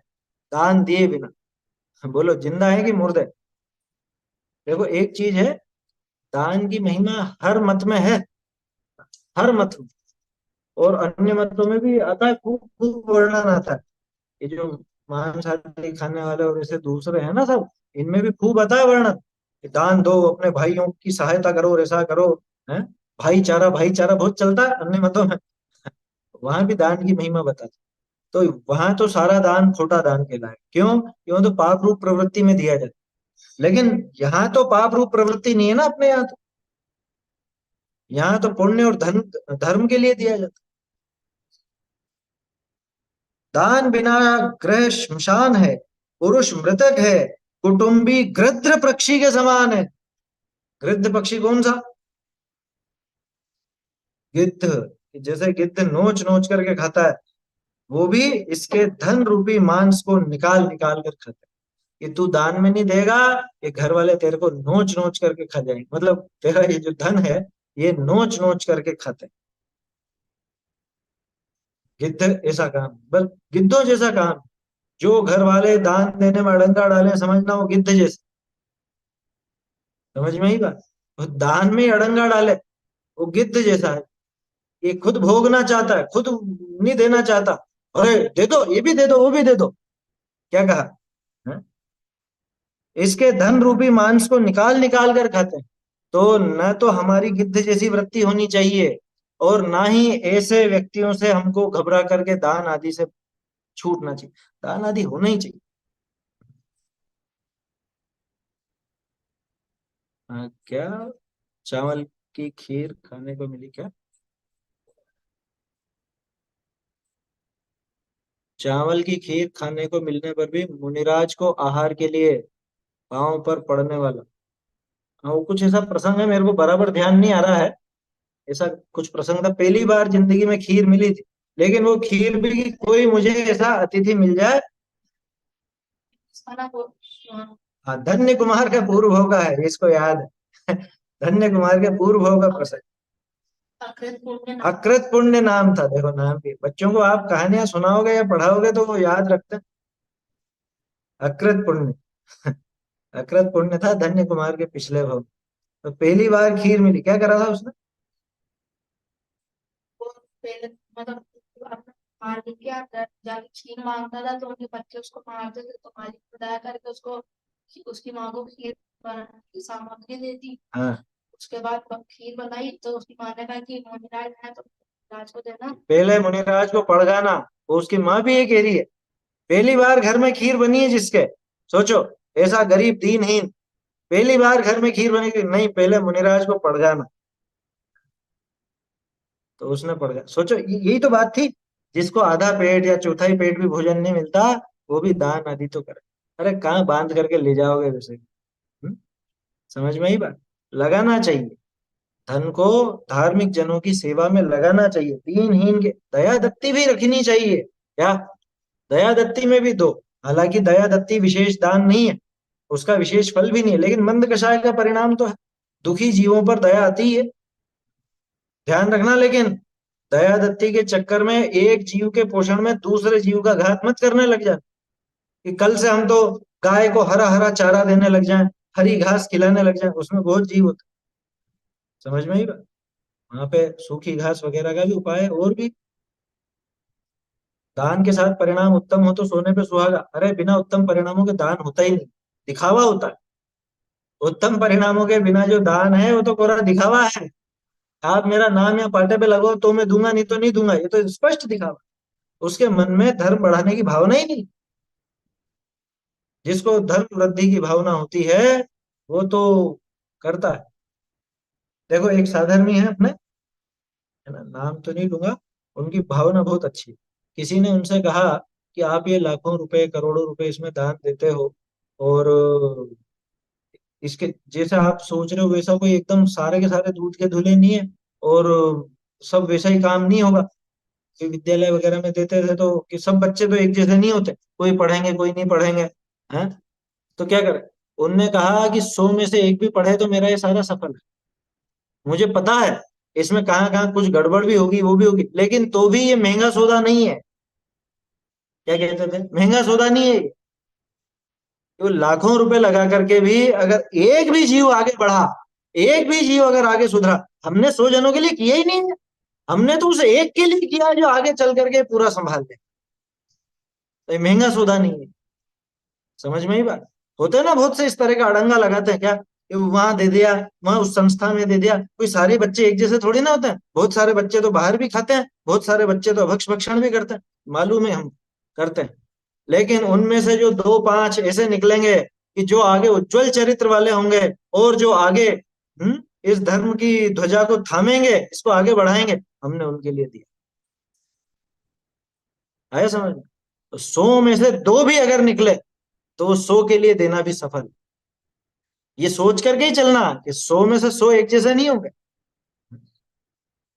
दान दिए बिना। बोलो, जिंदा है कि मुर्दे? देखो, एक चीज है, दान की महिमा हर मत में है, हर मत में। और अन्य मतों में भी आता है, खूब खूब वर्णन आता है। ये जो मांसाहारी खाने वाले और ऐसे दूसरे हैं ना सब, इनमें भी खूब आता है वर्णन कि दान दो, अपने भाइयों की सहायता करो और ऐसा करो, है। भाईचारा भाईचारा बहुत चलता है अन्य मतों में। वहां भी दान की महिमा बताते। तो वहां तो सारा दान खोटा दान कहलाए, क्यों? क्यों? तो पाप रूप प्रवृत्ति में दिया जाता है। लेकिन यहाँ तो पाप रूप प्रवृत्ति नहीं है ना अपने यहाँ तो। यहाँ तो पुण्य और धन, धर्म के लिए दिया जाता है। दान बिना ग्रह श्मशान है, पुरुष मृतक है, कुटुंबी गृध्र पक्षी के समान है। गृध्र पक्षी कौन सा? गिद्ध। जैसे गिद्ध नोच नोच करके खाता है, वो भी इसके धन रूपी मांस को निकाल निकाल कर खाता है। ये तू दान में नहीं देगा, ये घर वाले तेरे को नोच नोच करके खा जाएंगे। मतलब तेरा ये जो धन है, ये नोच नोच करके खाते हैं। गिद्ध ऐसा काम, बस गिद्धों जैसा काम। जो घर वाले दान देने में अड़ंगा डाले, समझना वो गिद्ध जैसे। समझ में ही बात? वो दान में ही अड़ंगा डाले, वो गिद्ध जैसा है। ये खुद भोगना चाहता है, खुद नहीं देना चाहता। अरे दे दो, ये भी दे दो, वो भी दे दो। क्या कहा? हैं? इसके धन रूपी मांस को निकाल निकाल कर खाते हैं। तो न तो हमारी गिद्ध जैसी वृत्ति होनी चाहिए, और ना ही ऐसे व्यक्तियों से हमको घबरा करके दान आदि से छूटना चाहिए। दान आदि होना ही चाहिए। क्या? चावल की खीर खाने को मिली क्या? चावल की खीर खाने को मिलने पर भी मुनिराज को आहार के लिए पांव पर पड़ने वाला। हाँ, वो कुछ ऐसा प्रसंग है, मेरे को बराबर ध्यान नहीं आ रहा है। ऐसा कुछ प्रसंग था, पहली बार जिंदगी में खीर मिली थी। लेकिन वो खीर भी, कोई मुझे ऐसा अतिथि मिल जाए। हाँ, धन्य कुमार का पूर्व होगा है, इसको याद है। धन्य कुमार के पूर्व होगा प्रसंग। अकृत पुण्य नाम था। देखो, नाम भी बच्चों को आप कहानियां सुनाओगे या पढ़ाओगे तो वो याद रखते हैं। अकृत पुण्य। अकृत पुण्य था धन्य कुमार के पिछले भव। तो पहली बार खीर मिली, क्या करा था उसने? वो पहले मतलब अपना मालिक के अंदर जाके छीन मांगता था, तो उनके बच्चे उसको मारते थे, तो मालिक बताया करके उसको उसकी माँ को खीर बनाने की सामग्री दे दी। हाँ। उसके बाद खीर बनाई तो उसकी माँ ने कहा कि मुनिराज है तो राज को देना, पहले मुनिराज को पड़ जाना। वो उसकी माँ भी ये कह रही है, पहली बार घर में खीर बनी है जिसके, सोचो, ऐसा गरीब दीनहीन, पहली बार घर में खीर बनेगी, नहीं पहले मुनिराज को पड़ जाना। तो उसने पड़ गया। सोचो, यही तो बात थी। जिसको आधा पेट या चौथाई पेट भी भोजन नहीं मिलता, वो भी दान आदि तो करे। अरे कहाँ बांध करके ले जाओगे वैसे? समझ में ही बात। लगाना चाहिए धन को, धार्मिक जनों की सेवा में लगाना चाहिए। दीनहीन के दया दत्ती भी रखनी चाहिए। क्या? दया दत्ती में भी दो। हालांकि दया दत्ती विशेष दान नहीं है, उसका विशेष फल भी नहीं है, लेकिन मंद कषाय का परिणाम तो है। दुखी जीवों पर दया आती है, ध्यान रखना। लेकिन दया दत्ती के चक्कर में एक जीव के पोषण में दूसरे जीव का घात मत करने लग जाए, कि कल से हम तो गाय को हरा हरा चारा देने लग जाएं, हरी घास खिलाने लग जाएं, उसमें बहुत जीव होते हैं। समझ में आई बात? वहां पे सूखी घास वगैरह का भी उपाय है, और भी। दान के साथ परिणाम उत्तम हो तो सोने पे सुहागा। अरे बिना उत्तम परिणामों के दान होता ही नहीं, दिखावा होता है। उत्तम परिणामों के बिना जो दान है वो तो कोरा दिखावा है। आप मेरा नाम या पाटे पे लगाओ तो मैं दूंगा, नहीं तो नहीं दूंगा, ये तो स्पष्ट दिखावा। उसके मन में धर्म बढ़ाने की भावना ही नहीं। जिसको धर्म वृद्धि की भावना होती है वो तो करता है। देखो एक साधर्मी है अपने, है ना, नाम तो नहीं लूंगा, उनकी भावना बहुत अच्छी है। किसी ने उनसे कहा कि आप ये लाखों रुपए करोड़ों रुपए इसमें दान देते हो, और इसके जैसा आप सोच रहे हो वैसा कोई एकदम सारे के सारे दूध के धुले नहीं है, और सब वैसा ही काम नहीं होगा। कि विद्यालय वगैरह में देते थे तो कि सब बच्चे तो एक जैसे नहीं होते, कोई पढ़ेंगे कोई नहीं पढ़ेंगे, हैं? तो क्या करें? उनने कहा कि 100 में से एक भी पढ़े तो मेरा ये सारा सफल है। मुझे पता है इसमें कहाँ कहाँ कुछ गड़बड़ भी होगी, वो भी होगी, लेकिन तो भी ये महंगा सौदा नहीं है। क्या कहते थे, महंगा सौदा नहीं है ये। तो लाखों रुपए लगा करके भी अगर एक भी जीव आगे बढ़ा, एक भी जीव अगर आगे सुधरा, हमने 100 जनों के लिए किया ही नहीं है, हमने तो उस एक के लिए किया जो आगे चल करके पूरा संभाल ले। तो ये महंगा सौदा नहीं है। समझ में ही बात? होते हैं ना बहुत से इस तरह का अड़ंगा लगाते हैं, क्या कि वहां दे दिया, वहां उस संस्था में दे दिया। कोई सारे बच्चे एक जैसे थोड़ी ना होते हैं, बहुत सारे बच्चे तो बाहर भी खाते हैं, बहुत सारे बच्चे तो भक्ष भक्षण भी करते हैं, मालूम है हम करते हैं। लेकिन उनमें से जो दो पांच ऐसे निकलेंगे कि जो आगे उज्जवल चरित्र वाले होंगे, और जो आगे इस धर्म की ध्वजा को थामेंगे, इसको आगे बढ़ाएंगे, हमने उनके लिए दिया। आया समझ में? तो 100 में से दो भी अगर निकले तो वो 100 के लिए देना भी सफल। ये सोच करके ही चलना कि 100 में से 100 एक जैसे नहीं होंगे।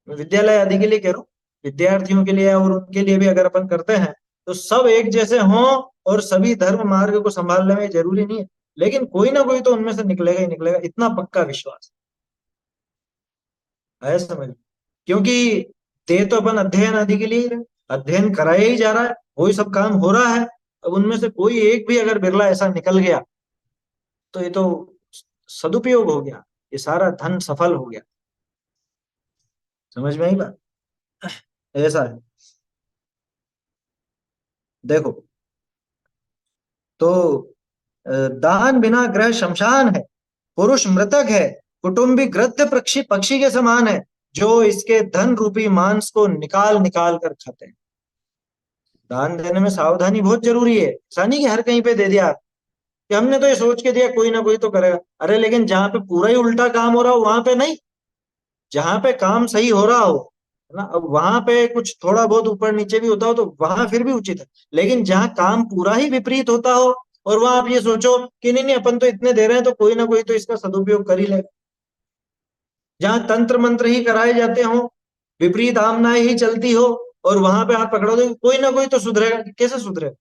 मैं विद्यालय आदि के लिए कह रहा हूँ, विद्यार्थियों के लिए और उनके लिए भी अगर अपन करते हैं तो सब एक जैसे हों, और सभी धर्म मार्ग को संभालने में जरूरी नहीं है, लेकिन कोई ना कोई तो उनमें से निकलेगा ही निकलेगा, इतना पक्का विश्वास है। समझ में? क्योंकि दे तो अपन अध्ययन आदि के लिए ही रहे, अध्ययन कराया ही जा रहा है, वही सब काम हो रहा है। अब उनमें से कोई एक भी अगर बिरला ऐसा निकल गया तो ये तो सदुपयोग हो गया, ये सारा धन सफल हो गया। समझ में आई बात? ऐसा है। देखो, तो दान बिना ग्रह शमशान है, पुरुष मृतक है, कुटुंबी गृध्य पक्षी पक्षी के समान है, जो इसके धन रूपी मांस को निकाल निकाल कर खाते हैं। दान देने में सावधानी बहुत जरूरी है। ऐसा नहीं कि हर कहीं पे दे दिया, कि हमने तो ये सोच के दिया कोई ना कोई तो करेगा। अरे लेकिन जहां पे पूरा ही उल्टा काम हो रहा हो वहां पे नहीं, जहां पे काम सही हो रहा हो, है ना, अब वहां पे कुछ थोड़ा बहुत ऊपर नीचे भी होता हो तो वहां फिर भी उचित है। लेकिन जहां काम पूरा ही विपरीत होता हो, और वहां आप ये सोचो कि नहीं नहीं अपन तो इतने दे रहे हैं तो कोई ना कोई तो इसका सदुपयोग कर ही ले, जहां तंत्र मंत्र ही कराए जाते हो, विपरीत आमनाएं ही चलती हो, और वहां पे आप पकड़ो तो कोई ना कोई तो सुधरेगा, कैसे सुधरेगा?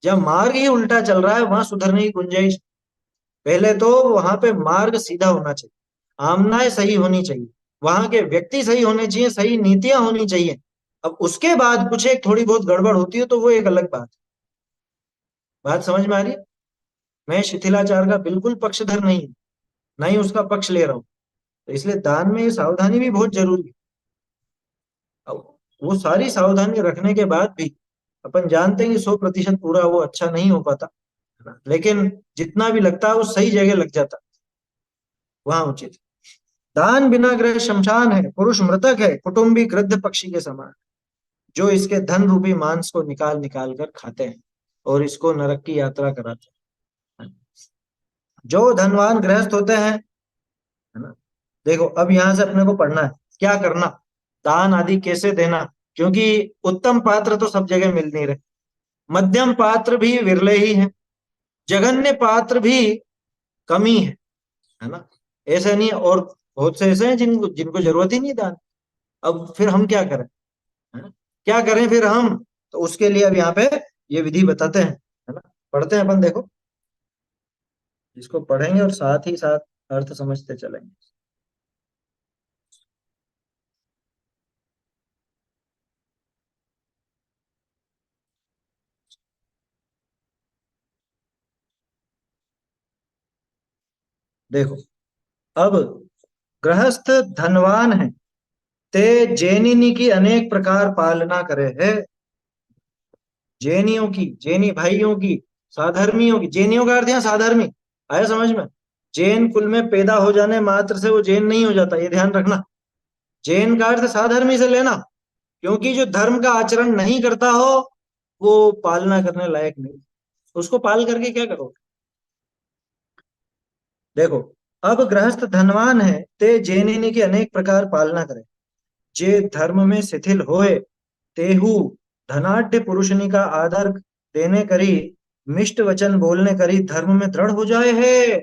जब मार्ग ही उल्टा चल रहा है वहां सुधरने की गुंजाइश। पहले तो वहां पे मार्ग सीधा होना चाहिए, आमनाएं सही होनी चाहिए, वहां के व्यक्ति सही होने चाहिए, सही नीतियां होनी चाहिए। अब उसके बाद कुछ एक थोड़ी बहुत गड़बड़ होती है तो वो एक अलग बात है। बात समझ में आ रही है? मैं शिथिलाचार का बिल्कुल पक्षधर नहीं, ना ही उसका पक्ष ले रहा हूँ। तो इसलिए दान में ये सावधानी भी बहुत जरूरी है। अब वो सारी सावधानी रखने के बाद भी अपन जानते हैं कि 100% पूरा वो अच्छा नहीं हो पाता, है ना? लेकिन जितना भी लगता है वो सही जगह लग जाता है, वहां उचित। दान बिना ग्रह शमशान है, पुरुष मृतक है, कुटुंबी गृध्य पक्षी के समान, जो इसके धन रूपी मांस को निकाल निकाल कर खाते हैं और इसको नरक की यात्रा कराते हैं। जो धनवान गृहस्थ होते हैं, है ना, देखो अब यहां से अपने को पढ़ना है क्या करना, दान आदि कैसे देना। क्योंकि उत्तम पात्र तो सब जगह मिल नहीं रहे, मध्यम पात्र भी विरले ही है, जघन्य पात्र भी कम ही है ना। ऐसा नहीं है, और बहुत से ऐसे हैं जिनको जिनको जरूरत ही नहीं दान। अब फिर हम क्या करें, है ना? क्या करें फिर हम? तो उसके लिए अब यहाँ पे ये विधि बताते हैं, है ना। पढ़ते हैं अपन, देखो। इसको पढ़ेंगे और साथ ही साथ अर्थ समझते चलेंगे। देखो, अब गृहस्थ धनवान है, ते जैनिनी की अनेक प्रकार पालना करे है। जैनियों की, जैनी भाइयों की, साधर्मियों की। जैनियों का अर्थ यहाँ साधर्मी। आया समझ में? जैन कुल में पैदा हो जाने मात्र से वो जैन नहीं हो जाता, ये ध्यान रखना। जैन का अर्थ साधर्मी से लेना, क्योंकि जो धर्म का आचरण नहीं करता हो वो पालना करने लायक नहीं। उसको पाल करके क्या करोगे? देखो, अब गृहस्थ धनवान है, ते जैनिनी की अनेक प्रकार पालना करे। जे धर्म में शिथिल होए, तेहु धनाढ्य पुरुषनी का आदर देने करी, मिष्ट वचन बोलने करी धर्म में दृढ़ हो जाए है।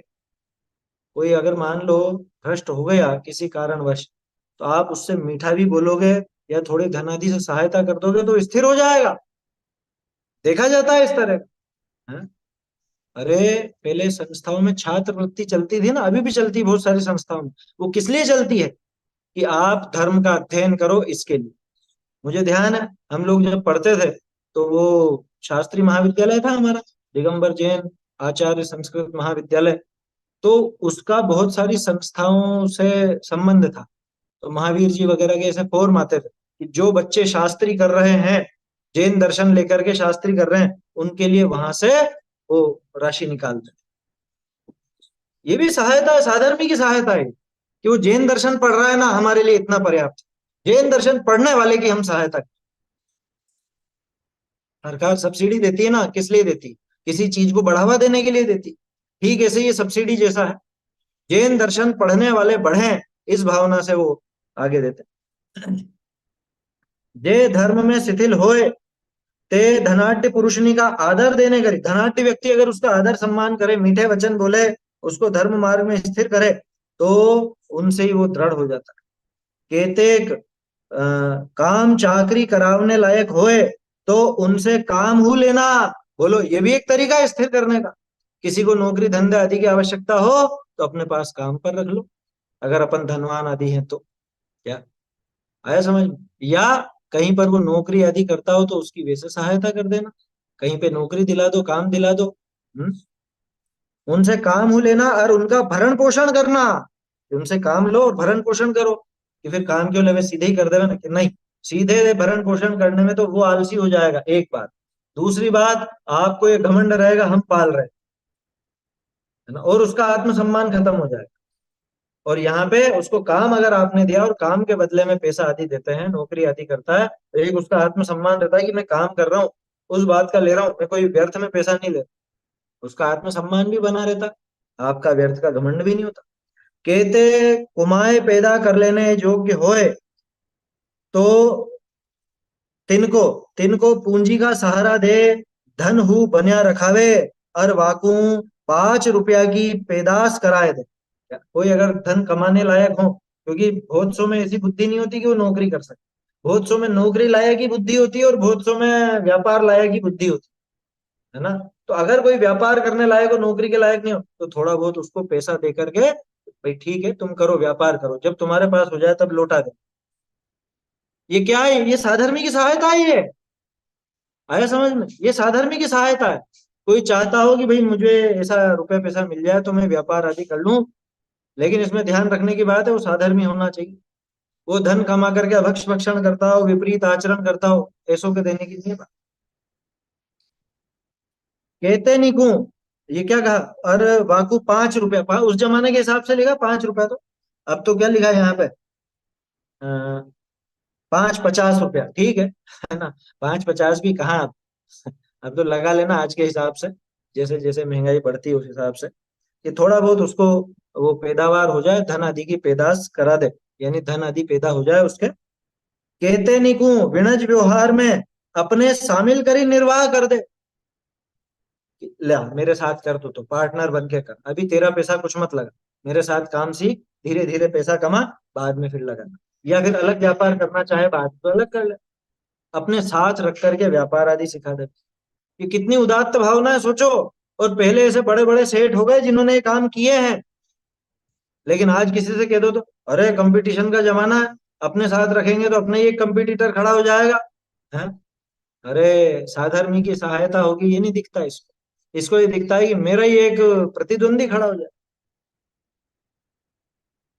कोई अगर मान लो भ्रष्ट हो गया किसी कारणवश, तो आप उससे मीठा भी बोलोगे या थोड़ी धनादि से सहायता कर दोगे तो स्थिर हो जाएगा। देखा जाता है इस तरह का, हैं? अरे, पहले संस्थाओं में छात्रवृत्ति चलती थी ना, अभी भी चलती है बहुत सारी संस्थाओं में। वो किस लिए चलती है? कि आप धर्म का अध्ययन करो, इसके लिए। मुझे ध्यान है, हम लोग जब पढ़ते थे तो वो शास्त्री महाविद्यालय था हमारा, दिगंबर जैन आचार्य संस्कृत महाविद्यालय। तो उसका बहुत सारी संस्थाओं से संबंध था। तो महावीर जी वगैरह के ऐसे फॉर्म आते थे कि जो बच्चे शास्त्री कर रहे हैं, जैन दर्शन लेकर के शास्त्री कर रहे हैं, उनके लिए वहां से वो राशि निकालते थे। ये भी सहायता है, साधर्मी की सहायता है कि वो जैन दर्शन पढ़ रहा है ना, हमारे लिए इतना पर्याप्त है। जैन दर्शन पढ़ने वाले की हम सहायता करें। सरकार सब्सिडी देती है ना, किस लिए देती? किसी चीज को बढ़ावा देने के लिए देती। ठीक ऐसे ये सब्सिडी जैसा है, जैन दर्शन पढ़ने वाले बढ़े, इस भावना से वो आगे देते। जे धर्म में शिथिल होए, ते धनाट्य पुरुषनी का आदर देने करे। धनाट्य व्यक्ति अगर उसका आदर सम्मान करे, मीठे वचन बोले, उसको धर्म मार्ग में स्थिर करे, तो उनसे ही वो दृढ़ हो जाता है। केतेक काम चाकरी करावने लायक होए, तो उनसे काम हो लेना। बोलो, ये भी एक तरीका है स्थिर करने का। किसी को नौकरी धंधा आदि की आवश्यकता हो तो अपने पास काम पर रख लो, अगर अपन धनवान आदि हैं तो। क्या आया समझ में? या कहीं पर वो नौकरी आदि करता हो तो उसकी वैसे सहायता कर देना, कहीं पे नौकरी दिला दो, काम दिला दो। हम्म उनसे काम हो लेना और उनका भरण पोषण करना। उनसे काम लो और भरण पोषण करो। कि फिर काम क्यों लेवे, सीधे ही कर देवे ना, कि नहीं। सीधे भरण पोषण करने में तो वो आलसी हो जाएगा, एक बात। दूसरी बात, आपको ये घमंड रहेगा हम पाल रहे हैं, है ना, और उसका आत्मसम्मान खत्म हो जाएगा। और यहाँ पे उसको काम अगर आपने दिया और काम के बदले में पैसा आदि देते हैं, नौकरी आदि करता है, तो एक उसका आत्मसम्मान रहता है कि मैं काम कर रहा हूँ, उस बात का ले रहा हूँ, मैं कोई व्यर्थ में पैसा नहीं ले रहा। उसका आत्मसम्मान भी बना रहता, आपका व्यर्थ का घमंड भी नहीं होता। कहते कुमाए पैदा कर लेने योग्य होए, तो तिनको तिनको पूंजी का सहारा दे, धन हु बन्या रखावे, और वाकू 5 रुपया की पैदाश कराए दे। कोई अगर धन कमाने लायक हो, क्योंकि बहुत सौ में ऐसी बुद्धि नहीं होती कि वो नौकरी कर सके। बहुत सौ में नौकरी लायक की बुद्धि होती है और बहुत सौ में व्यापार लायक की बुद्धि होती है ना। तो अगर कोई व्यापार करने लायक हो, नौकरी के लायक नहीं हो, तो थोड़ा बहुत उसको पैसा दे करके, भाई ठीक है तुम करो, व्यापार करो, जब तुम्हारे पास हो जाए तब लौटा दे। ये क्या है? ये साधर्मी की सहायता है ये। आया समझ में? ये साधर्मी की सहायता है। कोई चाहता हो कि भाई मुझे ऐसा रुपया पैसा मिल जाए तो मैं व्यापार आदि कर लूं, लेकिन इसमें ध्यान रखने की बात है वो साधर्मी होना चाहिए। वो धन कमा करके अभक्ष भक्षण करता हो, विपरीत आचरण करता हो, ऐसों के देने की नहीं बात। कहते नहीं को, ये क्या कहा? अरे वाकू 5 रुपया, उस जमाने के हिसाब से लिखा 5 रुपया। तो अब तो क्या लिखा है यहाँ पे? 5 50 रुपया, ठीक है ना। 5 50 भी कहाँ अब? अब तो लगा लेना आज के हिसाब से, जैसे जैसे महंगाई बढ़ती है उस हिसाब से, कि थोड़ा बहुत उसको वो पैदावार हो जाए, धन आदि की पैदाश करा दे, यानी धन आदि पैदा हो जाए उसके। कहते निकू विणज व्यवहार में अपने शामिल करी निर्वाह कर दे। ले मेरे साथ कर, तो पार्टनर बन के कर, अभी तेरा पैसा कुछ मत लगा, मेरे साथ काम सीख, धीरे धीरे पैसा कमा, बाद में फिर लगाना। या फिर अलग व्यापार करना चाहे बाद में तो अलग कर ले, अपने साथ रख करके व्यापार आदि सिखा दे। ये कितनी उदात्त भावना है, सोचो। और पहले ऐसे बड़े बड़े सेठ हो गए जिन्होंने ये काम किए हैं। लेकिन आज किसी से कह दो तो अरे कंपटीशन का जमाना है, अपने साथ रखेंगे तो अपने ही एक कंपटीटर खड़ा हो जाएगा। है। अरे साधर्मी की सहायता होगी ये नहीं दिखता इसको। इसको ये दिखता है कि मेरा ही एक प्रतिद्वंदी खड़ा हो जाए।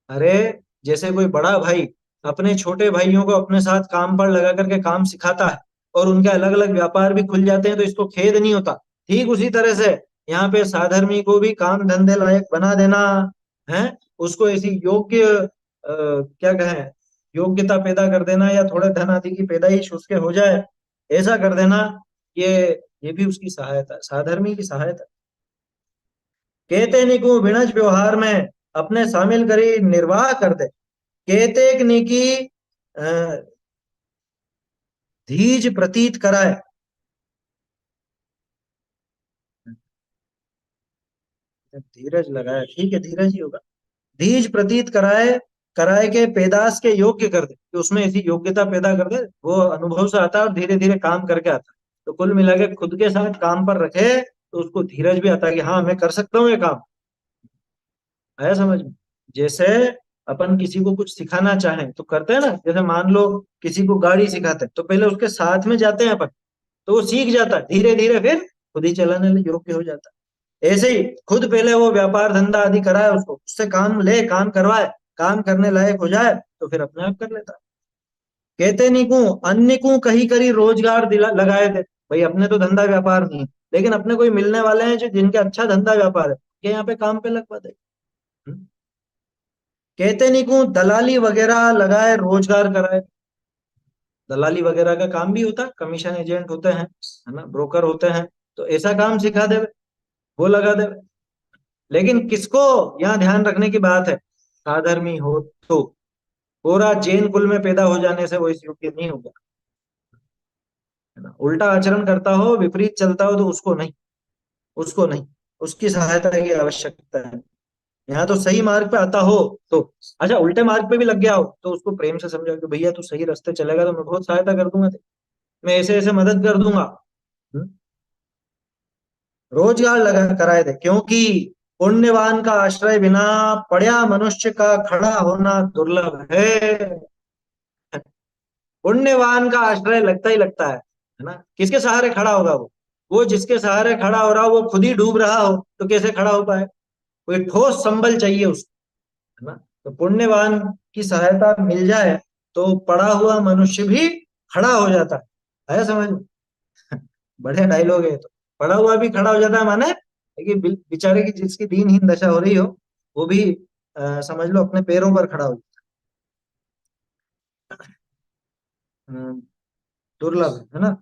अरे जैसे कोई बड़ा भाई अपने छोटे भाइयों को अपने साथ काम पर लगा करके काम सिखाता है और उनके अलग अलग व्यापार भी खुल जाते हैं तो इसको खेद नहीं होता। ठीक उसी तरह से यहाँ पे साधर्मी को भी काम धंधे लायक बना देना है। उसको ऐसी योग्य क्या कहें, योग्यता पैदा कर देना या थोड़े धन आदि की पैदाइश उसके हो जाए, ऐसा कर देना। ये ये भी उसकी सहायता, साधर्मी की सहायता। कहते निको विणज व्यवहार में अपने शामिल करी निर्वाह कर दे। कहते निकी धीज प्रतीत कराए। धीरज लगाए, ठीक है धीरज ही होगा। धीज प्रतीत कराए, कराए के पैदाश के योग्य कर दे, कि उसमें ऐसी योग्यता पैदा कर दे, वो अनुभव से आता है और धीरे धीरे काम करके आता है। तो कुल मिला के खुद के साथ काम पर रखे तो उसको धीरज भी आता है कि हाँ मैं कर सकता हूँ ये काम। आया समझ में? जैसे अपन किसी को कुछ सिखाना चाहें तो करते हैं ना, जैसे मान लो किसी को गाड़ी सिखाते हैं तो पहले उसके साथ में जाते हैं अपन, तो वो सीख जाता है, धीरे धीरे फिर खुद ही चलाने योग्य हो जाता है। ऐसे ही खुद पहले वो व्यापार धंधा आदि कराए, उसको उससे काम ले, काम करवाए, काम करने लायक हो जाए तो फिर अपने आप कर लेता है। कहते नहीं को अन्य को कहीं करी रोजगार दिला लगाए थे। भाई अपने तो धंधा व्यापार नहीं है, लेकिन अपने कोई मिलने वाले हैं जो जिनके अच्छा धंधा व्यापार है, कि यहाँ पे काम पे लगवा दे। हम्म। कहते नहीं को दलाली वगैरह लगाए रोजगार कराए। दलाली वगैरह का काम भी होता है, कमीशन एजेंट होते हैं, है ना, ब्रोकर होते हैं, तो ऐसा काम सिखा दे, वो लगा दे। लेकिन किसको यहाँ ध्यान रखने की बात है, साधर्मी हो तो। पूरा जैन कुल में पैदा हो जाने से वो इस योग्य नहीं होगा, है ना। उल्टा आचरण करता हो, विपरीत चलता हो तो उसको नहीं, उसको नहीं, उसकी सहायता की आवश्यकता है। यहाँ तो सही मार्ग पे आता हो तो। अच्छा उल्टे मार्ग पे भी लग गया हो तो उसको प्रेम से समझाओ कि भैया तू सही रास्ते चलेगा तो मैं बहुत सहायता कर दूंगा तेरी, मैं ऐसे ऐसे मदद कर दूंगा। हम्म? रोजगार लगा कराए थे, क्योंकि पुण्यवान का आश्रय बिना पढ़या मनुष्य का खड़ा होना दुर्लभ है। पुण्यवान का आश्रय लगता ही लगता है ना। किसके सहारे खड़ा होगा वो जिसके सहारे खड़ा हो रहा हो वो खुद ही डूब रहा हो तो कैसे खड़ा हो पाए। कोई ठोस संबल चाहिए उसको, है ना। तो पुण्यवान की सहायता मिल जाए तो पड़ा हुआ मनुष्य भी खड़ा हो जाता है समझ में? बढ़िया डायलॉग है ये तो। पड़ा हुआ भी खड़ा हो जाता है माने कि बेचारे की जिसकी दीनहीन दशा हो रही हो वो भी समझ लो अपने पैरों पर खड़ा हो जाता है। दुर्लभ है ना।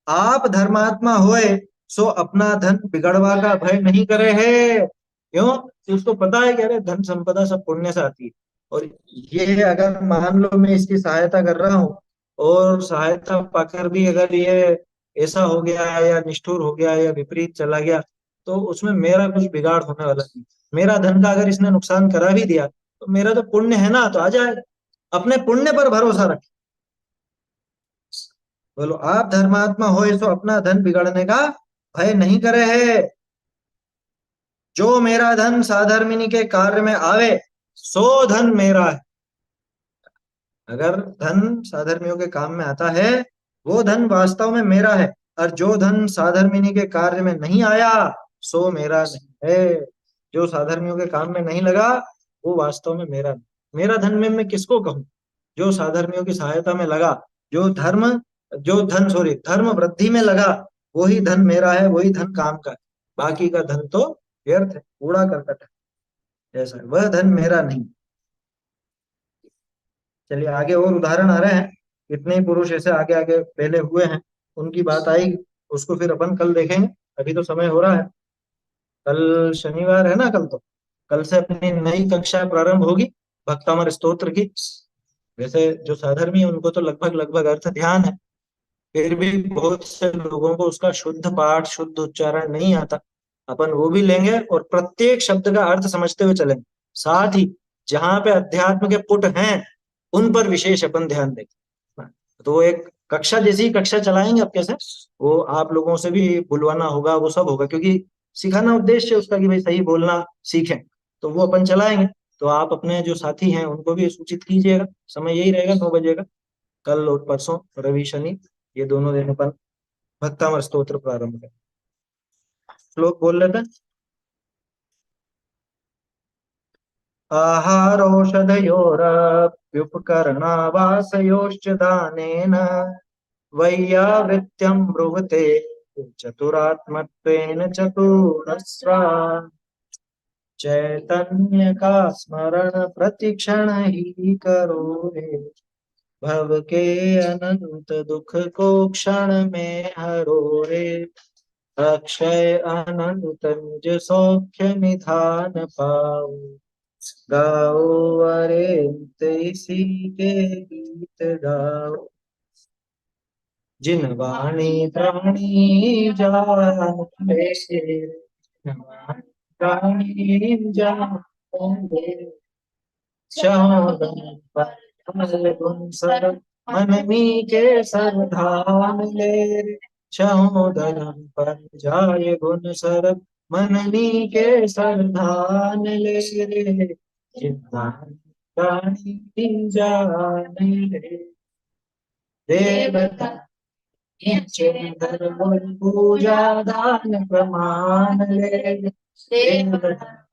आप धर्मात्मा होए सो अपना धन बिगड़वा का भय नहीं करे है। क्यों कि उसको पता है कि अरे धन संपदा सब पुण्य से आती है। और ये अगर मान लो मैं इसकी सहायता कर रहा हूँ और सहायता पाकर भी अगर ये ऐसा हो गया या निष्ठुर हो गया या विपरीत चला गया तो उसमें मेरा कुछ बिगाड़ होने वाला नहीं। मेरा धन का अगर इसने नुकसान करा भी दिया तो मेरा तो पुण्य है ना, तो आ जाए। अपने पुण्य पर भरोसा रखें। बोलो आप धर्मात्मा हो सो अपना धन बिगड़ने का भय नहीं करे है। जो मेरा धन साधर्मिनी के कार्य में आवे सो धन मेरा है। अगर धन साधर्मियों के काम में आता है वो धन वास्तव में मेरा है, और जो धन साधर्मिनी के कार्य में नहीं आया सो मेरा नहीं है। जो साधर्मियों के काम में नहीं लगा वो वास्तव में मेरा नहीं। मेरा धन में मैं किसको कहूं? जो साधर्मियों की सहायता में लगा, जो धर्म, जो धन सॉरी धर्म वृद्धि में लगा, वही धन मेरा है, वही धन काम का है। बाकी का धन तो व्यर्थ है, कूड़ा करकट है, ऐसा है, वह धन मेरा नहीं। चलिए आगे और उदाहरण आ रहे हैं। कितने ही पुरुष ऐसे आगे आगे पहले हुए हैं, उनकी बात आई, उसको फिर अपन कल देखेंगे। अभी तो समय हो रहा है, कल शनिवार है ना, कल तो कल से अपनी नई कक्षा प्रारंभ होगी भक्तामर स्तोत्र की। वैसे जो साधर्मी है उनको तो लगभग लगभग अर्थ ध्यान है, फिर भी बहुत से लोगों को उसका शुद्ध पाठ शुद्ध उच्चारण नहीं आता। अपन वो भी लेंगे और प्रत्येक शब्द का अर्थ समझते हुए चलेंगे। साथ ही जहां पे अध्यात्म के पुट हैं उन पर विशेष अपन ध्यान देंगे। तो वो एक कक्षा जैसी कक्षा चलाएंगे अब कैसे, वो आप लोगों से भी बुलवाना होगा, वो सब होगा, क्योंकि सिखाना उद्देश्य है उसका कि भाई सही बोलना सीखें। तो वो अपन चलाएंगे। तो आप अपने जो साथी हैं उनको भी सूचित कीजिएगा। समय यही रहेगा 9 बजे का। कल और परसों, रवि शनि, ये दोनों दिन अपन भक्तामर स्तोत्र प्रारंभ है। श्लोक बोल लेते हैं। आहारोषधयोरप्युपकरणावासयोश्च दानेन वैयावृत्यं ब्रुवते चतुरात्मत्वेन चतुरस्रा। चैतन्य का स्मरण प्रतिक्षण ही करो रे, भव के अनंत दुख को क्षण में हरो रे। अक्षय अनंत निज सौख्य निधान पाओ, गाओ अरे इसी के गीत गाओ। जिन वाणी प्राणी जाने से, जिन वाणी प्राणी जाने, शहोदन पर कमल गुण सर, मन मीके सरधाम ले। शहोदन पर जाय गुण सर, मन मीके सरधान ले। जिन्नान प्राणी जाने ले, देवता नीचे धर्म पूजा दान प्रमाण ले। देवता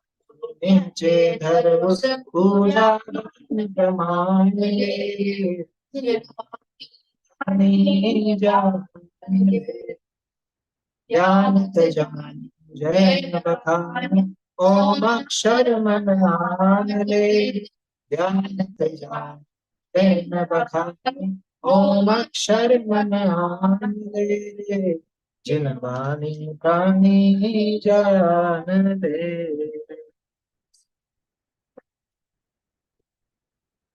नीचे धर्म पूजा दान प्रमाण ले। जानी जानी ज्ञानत जानी जैन बखानी, ओम अक्षर मन आन ले। ज्ञानत जानी जैन बखानी, ओम अक्षर मन आन ले। जिन वाणी प्राणी जान ले।